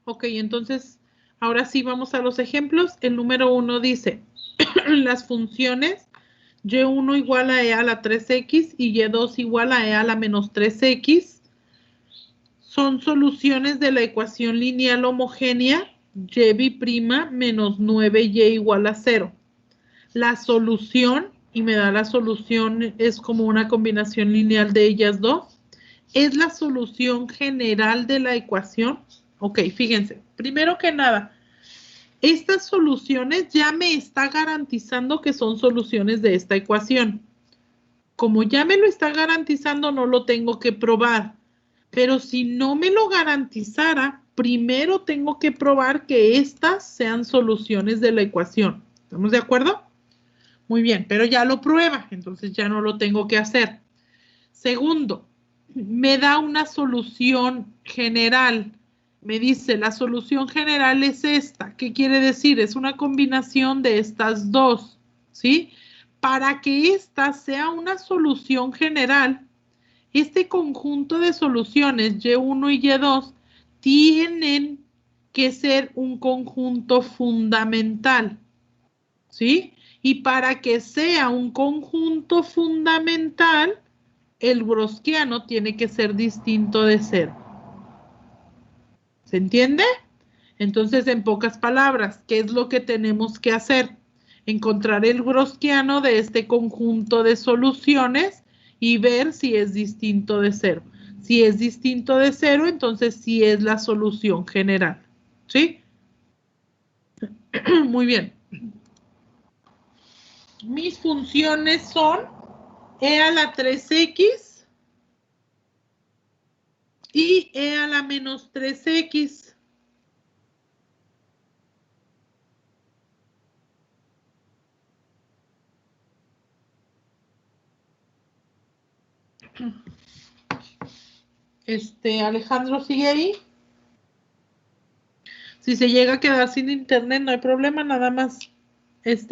Ok, entonces, ahora sí vamos a los ejemplos. El número 1 dice, las funciones y1 igual a e a la 3x y y2 igual a e a la menos 3x son soluciones de la ecuación lineal homogénea y' menos 9y igual a 0. La solución, y me da la solución, es como una combinación lineal de ellas dos, es la solución general de la ecuación. Ok, fíjense, primero que nada, estas soluciones ya me está garantizando que son soluciones de esta ecuación. Como ya me lo está garantizando, no lo tengo que probar. Pero si no me lo garantizara, primero tengo que probar que estas sean soluciones de la ecuación. ¿Estamos de acuerdo? Muy bien, pero ya lo prueba, entonces ya no lo tengo que hacer. Segundo, me da una solución general. Me dice, la solución general es esta. ¿Qué quiere decir? Es una combinación de estas dos, ¿sí? Para que esta sea una solución general, este conjunto de soluciones Y1 y Y2 tienen que ser un conjunto fundamental, ¿sí? Y para que sea un conjunto fundamental, el browskiano tiene que ser distinto de 0. ¿Se entiende? Entonces, en pocas palabras, ¿qué es lo que tenemos que hacer? Encontrar el browskiano de este conjunto de soluciones y ver si es distinto de 0. Si es distinto de 0, entonces sí es la solución general. ¿Sí? Muy bien. Mis funciones son e a la 3x y e a la menos 3x. Alejandro, ¿sigue ahí? Si se llega a quedar sin internet, no hay problema, nada más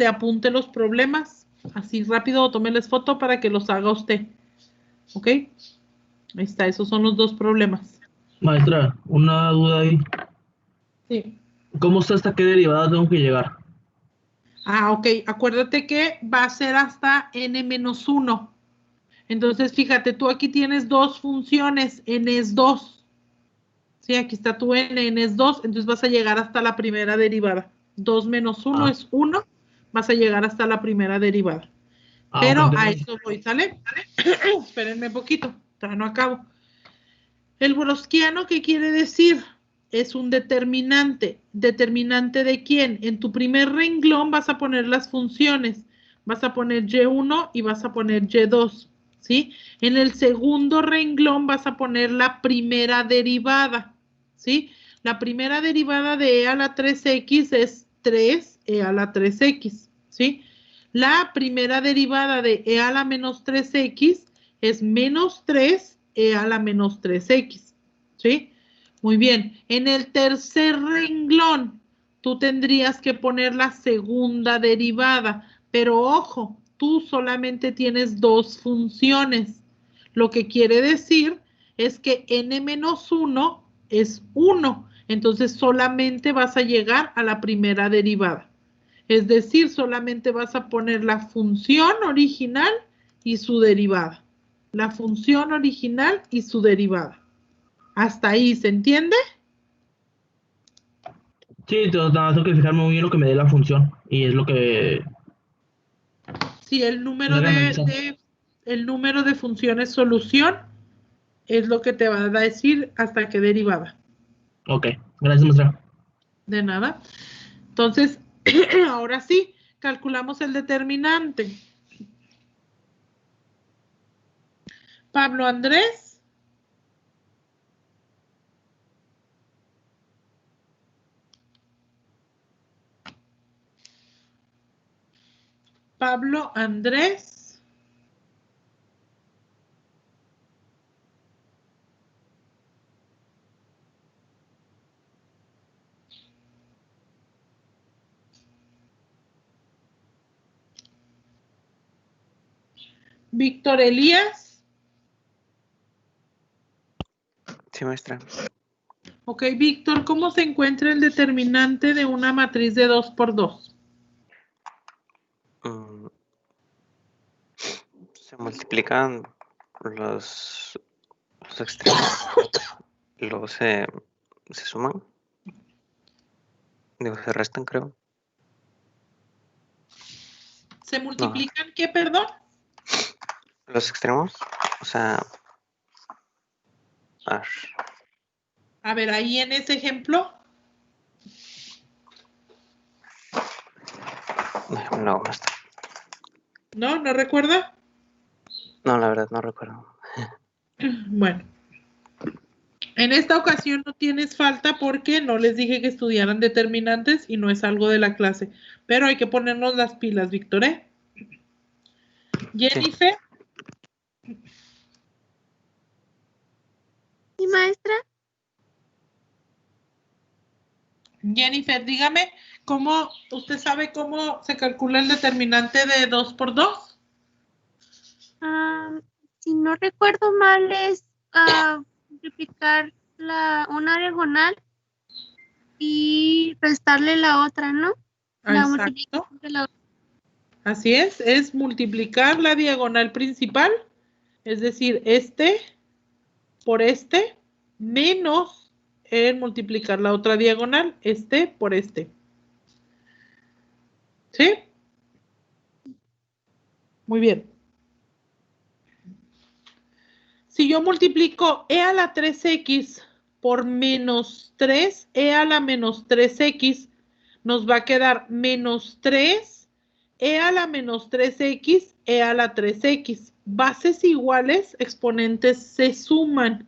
apunte los problemas, así rápido, o tómeles foto para que los haga usted. ¿Ok? Ahí está, esos son los dos problemas. Maestra, una duda ahí. Sí. ¿Cómo está hasta qué derivada tengo que llegar? Ah, ok, acuérdate que va a ser hasta n-1. Entonces, fíjate, tú aquí tienes dos funciones, n es 2. Sí, aquí está tu n es 2, entonces vas a llegar hasta la primera derivada. 2 menos 1 es 1, vas a llegar hasta la primera derivada. Pero a eso voy, ¿sale? Espérenme un poquito, todavía no acabo. El browskiano, ¿qué quiere decir? Es un determinante. ¿Determinante de quién? En tu primer renglón vas a poner las funciones. Vas a poner y1 y vas a poner y2, ¿sí? En el segundo renglón vas a poner la primera derivada, ¿sí? La primera derivada de e a la 3x es 3e a la 3x, ¿sí? La primera derivada de e a la menos 3x es menos 3e a la menos 3x, ¿sí? Muy bien. En el tercer renglón, tú tendrías que poner la segunda derivada, pero ojo, tú solamente tienes dos funciones. Lo que quiere decir es que n-1 es 1, entonces solamente vas a llegar a la primera derivada. Es decir, solamente vas a poner la función original y su derivada. La función original y su derivada. ¿Hasta ahí se entiende? Sí, tengo que fijarme muy bien lo que me dé la función. Y es lo que... Sí, el número de funciones solución es lo que te va a decir hasta qué derivada. Ok, gracias, maestra. De nada. Entonces, ahora sí, calculamos el determinante. Pablo Andrés. Pablo Andrés. Víctor Elías. Sí, maestra. Ok, Víctor, ¿cómo se encuentra el determinante de una matriz de 2 por 2? Se multiplican los extremos, luego se suman, digo, se restan, creo. ¿Se multiplican qué, perdón? Los extremos, o sea... A ver, ahí en ese ejemplo. No, ¿No? ¿No recuerda? No, la verdad no recuerdo. Bueno. En esta ocasión no tienes falta porque no les dije que estudiaran determinantes y no es algo de la clase. Pero hay que ponernos las pilas, Víctor, ¿eh? Jennifer. ¿Sí, maestra? Jennifer, dígame, ¿usted sabe cómo se calcula el determinante de 2 por 2? Si no recuerdo mal, es multiplicar una diagonal y restarle la otra, ¿no? Exacto. Así es multiplicar la diagonal principal, es decir, este por este, menos el multiplicar la otra diagonal, este por este. ¿Sí? Muy bien. Si yo multiplico e a la 3x por menos 3, e a la menos 3x, nos va a quedar menos 3, e a la menos 3x, e a la 3x. Bases iguales, exponentes se suman.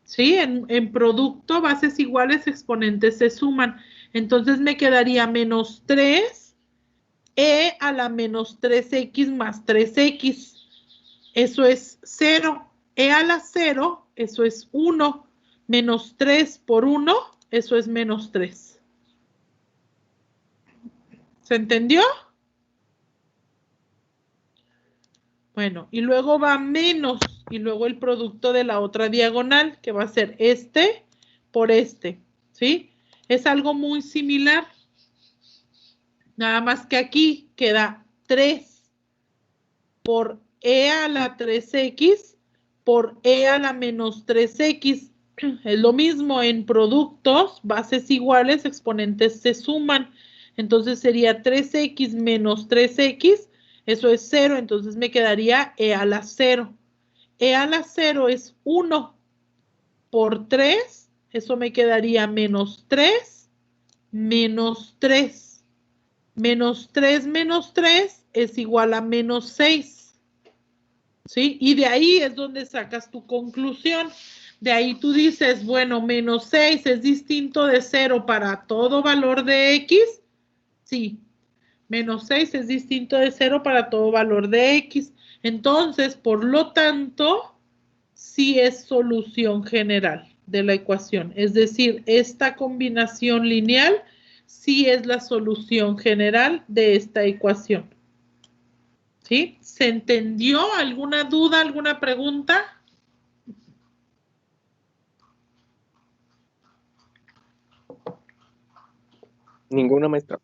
¿Sí? En producto, bases iguales, exponentes se suman. Entonces me quedaría menos 3, e a la menos 3x más 3x. Eso es 0. E a la 0, eso es 1. Menos 3 por 1, eso es menos 3. ¿Se entendió? Bueno, y luego va menos, y luego el producto de la otra diagonal, que va a ser este por este, ¿sí? Es algo muy similar. Nada más que aquí queda 3 por e a la 3x por e a la menos 3x. Es lo mismo en productos, bases iguales, exponentes se suman. Entonces sería 3x menos 3x, eso es 0, entonces me quedaría e a la 0. E a la 0 es 1 por 3, eso me quedaría menos 3, menos 3. Menos 3 es igual a menos 6. ¿Sí? Y de ahí es donde sacas tu conclusión. De ahí tú dices, bueno, menos 6 es distinto de 0 para todo valor de x. Sí, menos 6 es distinto de 0 para todo valor de x. Entonces, por lo tanto, sí es solución general de la ecuación. Es decir, esta combinación lineal sí es la solución general de esta ecuación. ¿Sí? ¿Se entendió? ¿Alguna duda, alguna pregunta? Ninguna, maestra.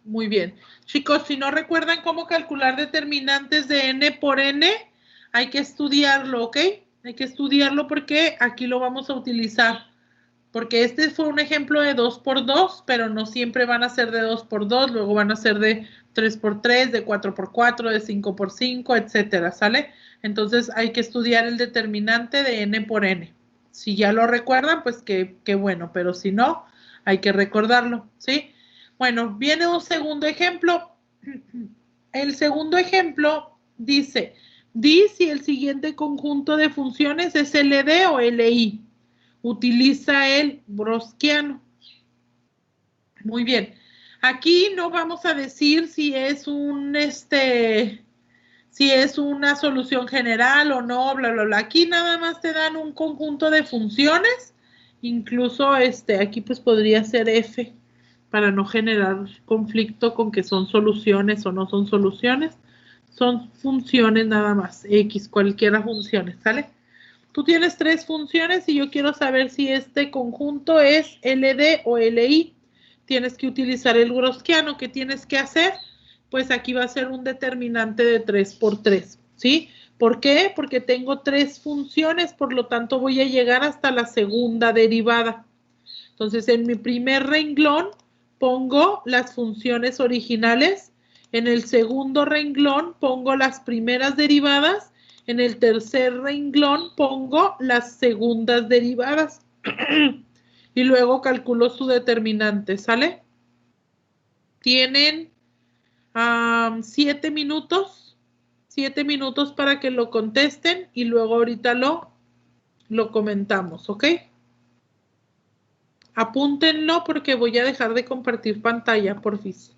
Muy bien. Chicos, si no recuerdan cómo calcular determinantes de n por n, hay que estudiarlo, ¿ok? Hay que estudiarlo porque aquí lo vamos a utilizar. Porque este fue un ejemplo de 2 por 2, pero no siempre van a ser de 2 por 2, luego van a ser de 3 por 3, de 4 por 4, de 5 por 5, etcétera, ¿sale? Entonces hay que estudiar el determinante de n por n. Si ya lo recuerdan, pues qué bueno, pero si no, hay que recordarlo, ¿sí? Bueno, viene un segundo ejemplo. El segundo ejemplo dice, di si el siguiente conjunto de funciones es LD o LI. Utiliza el browskiano. Muy bien. Aquí no vamos a decir si es si es una solución general o no, bla, bla, bla. Aquí nada más te dan un conjunto de funciones. Incluso aquí pues podría ser F para no generar conflicto con que son soluciones o no son soluciones. Son funciones nada más. X, cualquiera funciones, ¿sale? Tú tienes 3 funciones y yo quiero saber si este conjunto es LD o LI. Tienes que utilizar el Gaussiano. ¿Qué tienes que hacer? Pues aquí va a ser un determinante de 3 por 3, ¿sí? ¿Por qué? Porque tengo 3 funciones, por lo tanto voy a llegar hasta la segunda derivada. Entonces, en mi primer renglón pongo las funciones originales. En el segundo renglón pongo las primeras derivadas. En el tercer renglón pongo las segundas derivadas. Y luego calculo su determinante, ¿sale? Tienen 7 minutos. 7 minutos para que lo contesten y luego ahorita lo comentamos, ¿ok? Apúntenlo porque voy a dejar de compartir pantalla, porfis.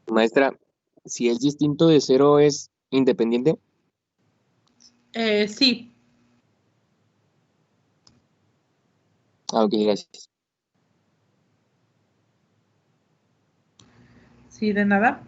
Maestra, si es distinto de cero, ¿es independiente? Sí. Ah, ok, gracias. Sí, de nada.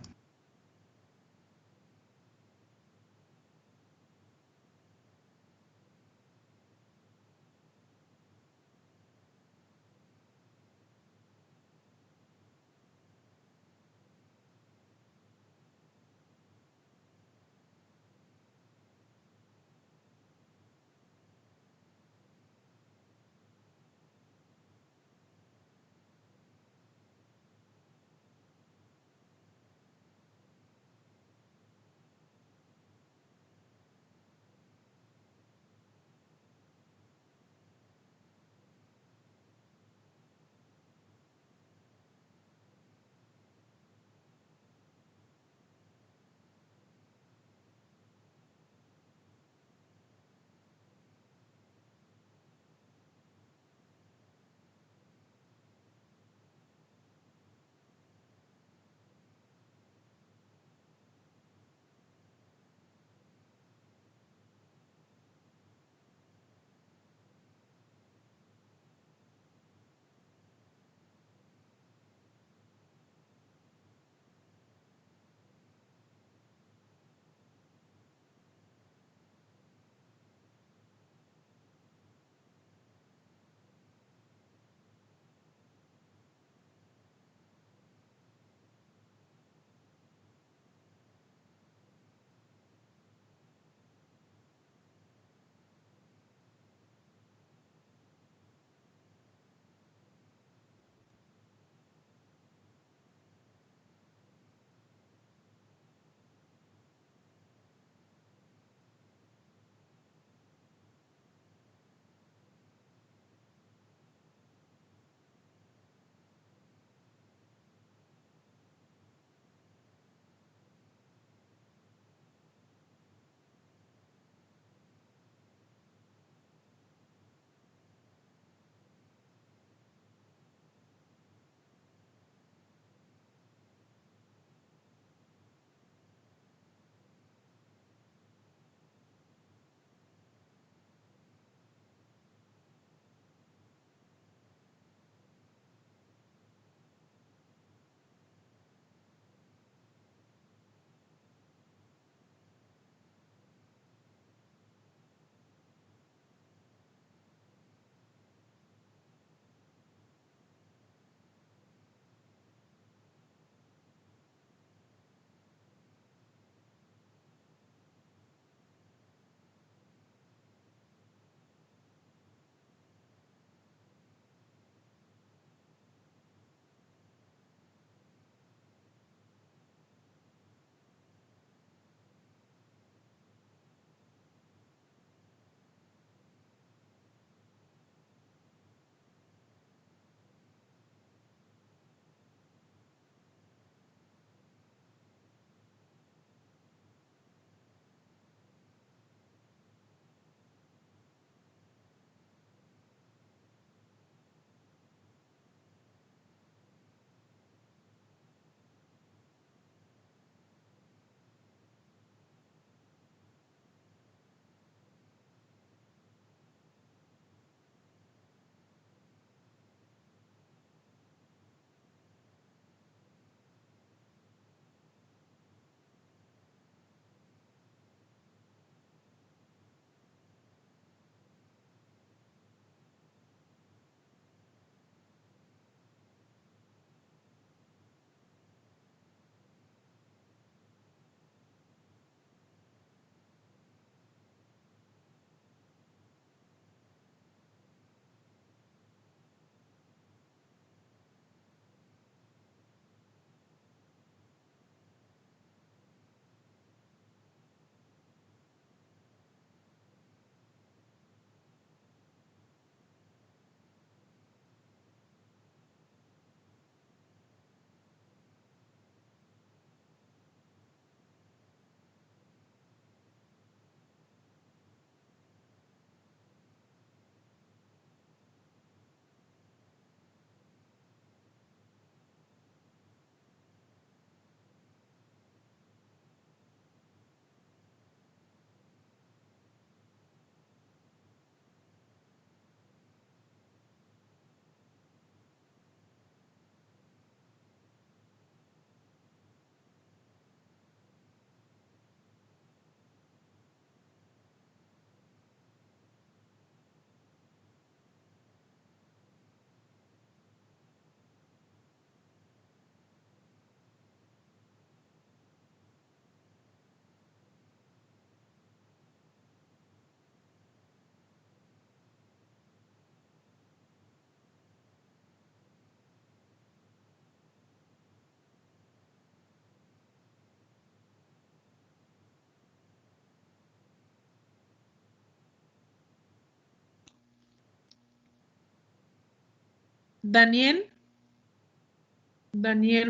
Daniel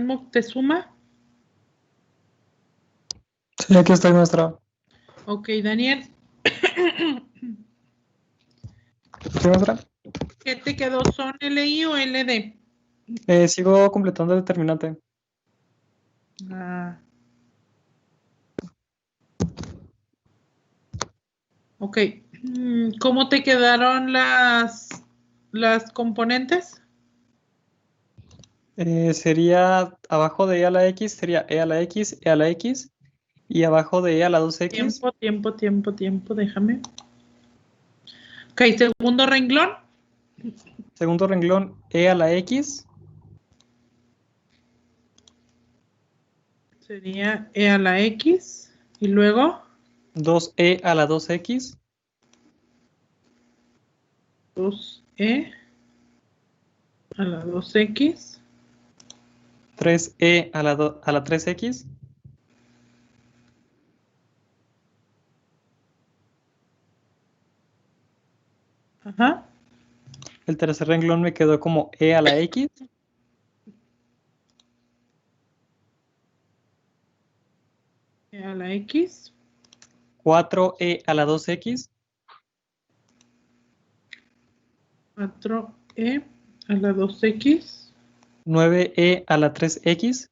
Moctezuma. Sí, aquí estoy, maestra. Ok, Daniel. Sí, maestra. ¿Qué te quedó? ¿Son LI o LD? Sigo completando el determinante. Ah. Ok. ¿Cómo te quedaron las componentes? Sería abajo de E a la X, sería E a la X, E a la X. Y abajo de E a la 2X. Tiempo, déjame. Ok, segundo renglón. Segundo renglón, E a la X. Sería E a la X. Y luego 2E a la 2X. 2E a la 2X. 3E a la 3X. Ajá. El tercer renglón me quedó como E a la X. E a la X. 4E a la 2X. 4E a la 2X. 9E a la 3X.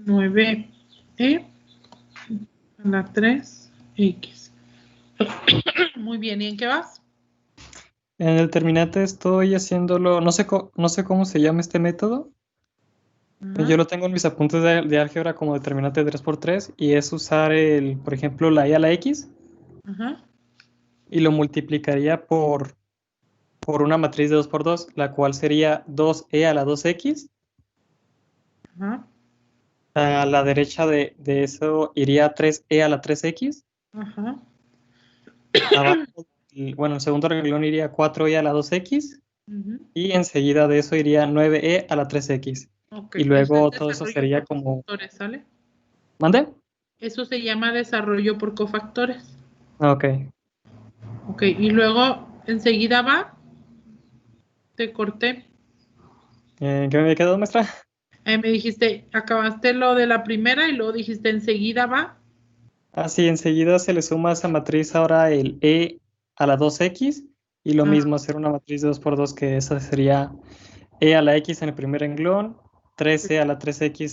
9E a la 3X. Muy bien, ¿y en qué vas? En el determinante estoy haciéndolo, no sé cómo se llama este método. Ajá. Yo lo tengo en mis apuntes de álgebra como determinante de 3×3 y es usar por ejemplo, la E a la X Ajá. y lo multiplicaría por una matriz de 2×2, la cual sería 2E a la 2X. Ajá. A la derecha de eso iría 3E a la 3X. Ajá. Abajo, bueno, el segundo renglón iría 4E a la 2X. Ujú. Y enseguida de eso iría 9E a la 3X. Ok, Y luego eso es todo eso desarrollo sería por como... cofactores, ¿sale? ¿Mande? Eso se llama desarrollo por cofactores. Ok. Ok, y luego enseguida va. Te corté. ¿Qué me había quedado, maestra? Me dijiste, acabaste lo de la primera y luego dijiste enseguida va. Sí, enseguida se le suma a esa matriz ahora el E a la 2X. Y lo mismo hacer una matriz de 2×2, que esa sería E a la X en el primer renglón, 3E a la 3X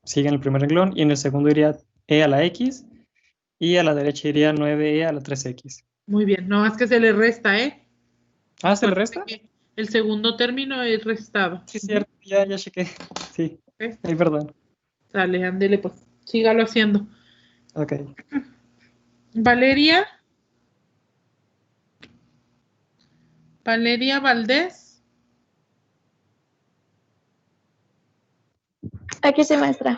sigue en el primer renglón, y en el segundo iría E a la X, y a la derecha iría 9E a la 3X. Muy bien, no, es que se le resta, ¿eh? ¿Se le resta? El segundo término es restado. Sí, cierto, ya chequé. Sí, Ok. ay, perdón. Sale, ándele, pues, sígalo haciendo. Ok. Valeria Valdés. Aquí estoy, maestra.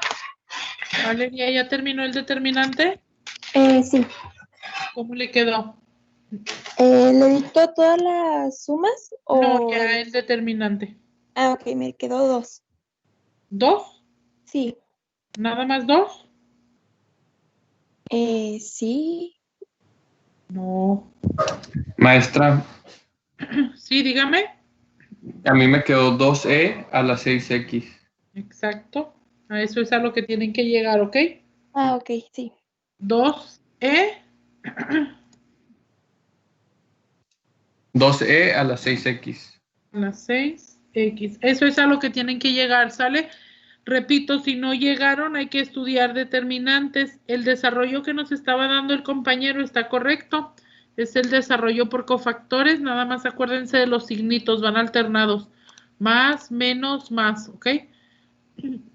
Valeria, ¿ya terminó el determinante? Sí. ¿Cómo le quedó? ¿Le dictó todas las sumas? No, ya el determinante. Ok, me quedó 2. ¿2? Sí. ¿Nada más 2? Sí. No. Maestra, Sí, dígame. a mí me quedó 2E a la 6X. Exacto. A eso es a lo que tienen que llegar, ¿ok? Ok, sí. 2E. 2E a la 6X. La 6X. Eso es a lo que tienen que llegar, ¿sale? Repito, si no llegaron, hay que estudiar determinantes. El desarrollo que nos estaba dando el compañero está correcto. Es el desarrollo por cofactores. Nada más acuérdense de los signitos, van alternados. Más, menos, más, ¿ok?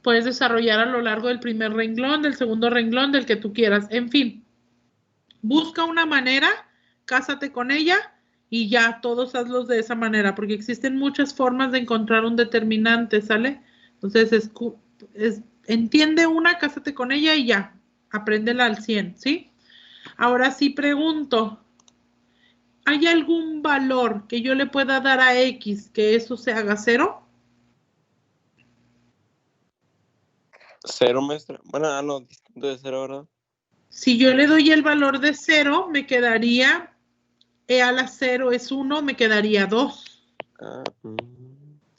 Puedes desarrollar a lo largo del primer renglón, del segundo renglón, del que tú quieras. En fin, busca una manera, cásate con ella y ya, todos hazlos de esa manera, porque existen muchas formas de encontrar un determinante, ¿sale? Entonces, entiende una, cásate con ella y ya, apréndela al 100, ¿sí? Ahora sí pregunto, ¿hay algún valor que yo le pueda dar a X que eso se haga 0? 0, maestra. Bueno, no, distinto de 0, ¿verdad? Si yo le doy el valor de 0, me quedaría e a la 0 es 1, me quedaría 2.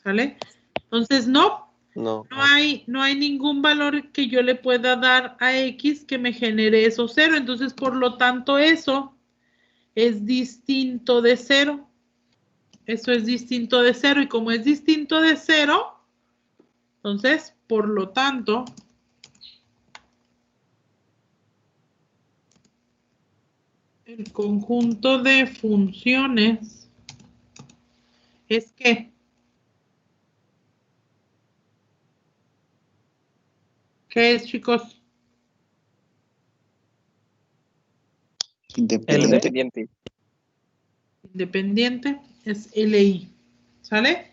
¿Sale? Entonces, no hay ningún valor que yo le pueda dar a X que me genere eso 0. Entonces, por lo tanto, eso es distinto de 0. Eso es distinto de 0. Y como es distinto de 0, entonces, por lo tanto, el conjunto de funciones es que ¿qué es, chicos? Independiente. Independiente es LI. ¿Sale?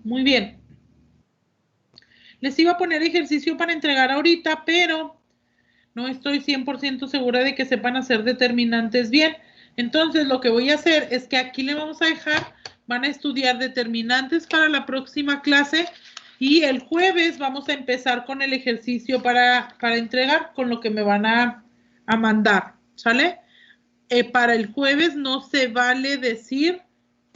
Muy bien. Les iba a poner ejercicio para entregar ahorita, pero no estoy 100% segura de que sepan hacer determinantes bien. Entonces, lo que voy a hacer es que aquí le vamos a dejar, van a estudiar determinantes para la próxima clase y el jueves vamos a empezar con el ejercicio para entregar con lo que me van a mandar, ¿sale? Para el jueves no se vale decir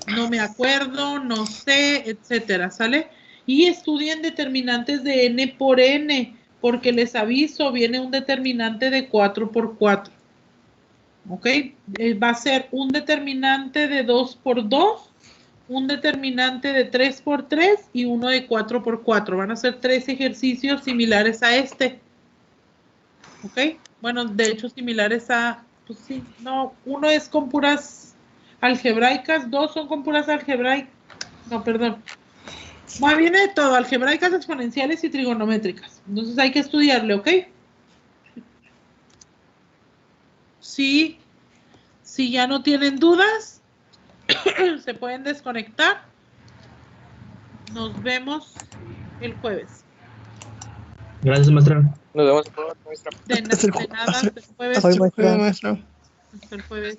no me acuerdo, no sé, etcétera, ¿sale? Y estudien determinantes de n por n, porque les aviso, viene un determinante de 4 por 4. ¿Ok? Va a ser un determinante de 2 por 2, un determinante de 3 por 3 y uno de 4 por 4. Van a ser 3 ejercicios similares a este. ¿Ok? Bueno, de hecho similares a, pues sí, no, uno es con puras algebraicas, 2 son con puras algebraicas, no, perdón. Viene de todo, algebraicas, exponenciales y trigonométricas. Entonces hay que estudiarle, ¿ok? Si ya no tienen dudas, se pueden desconectar. Nos vemos el jueves. Gracias, maestra. Nos vemos el jueves, maestra. De nada, hasta el jueves. Hasta el jueves, maestra. Hasta el jueves.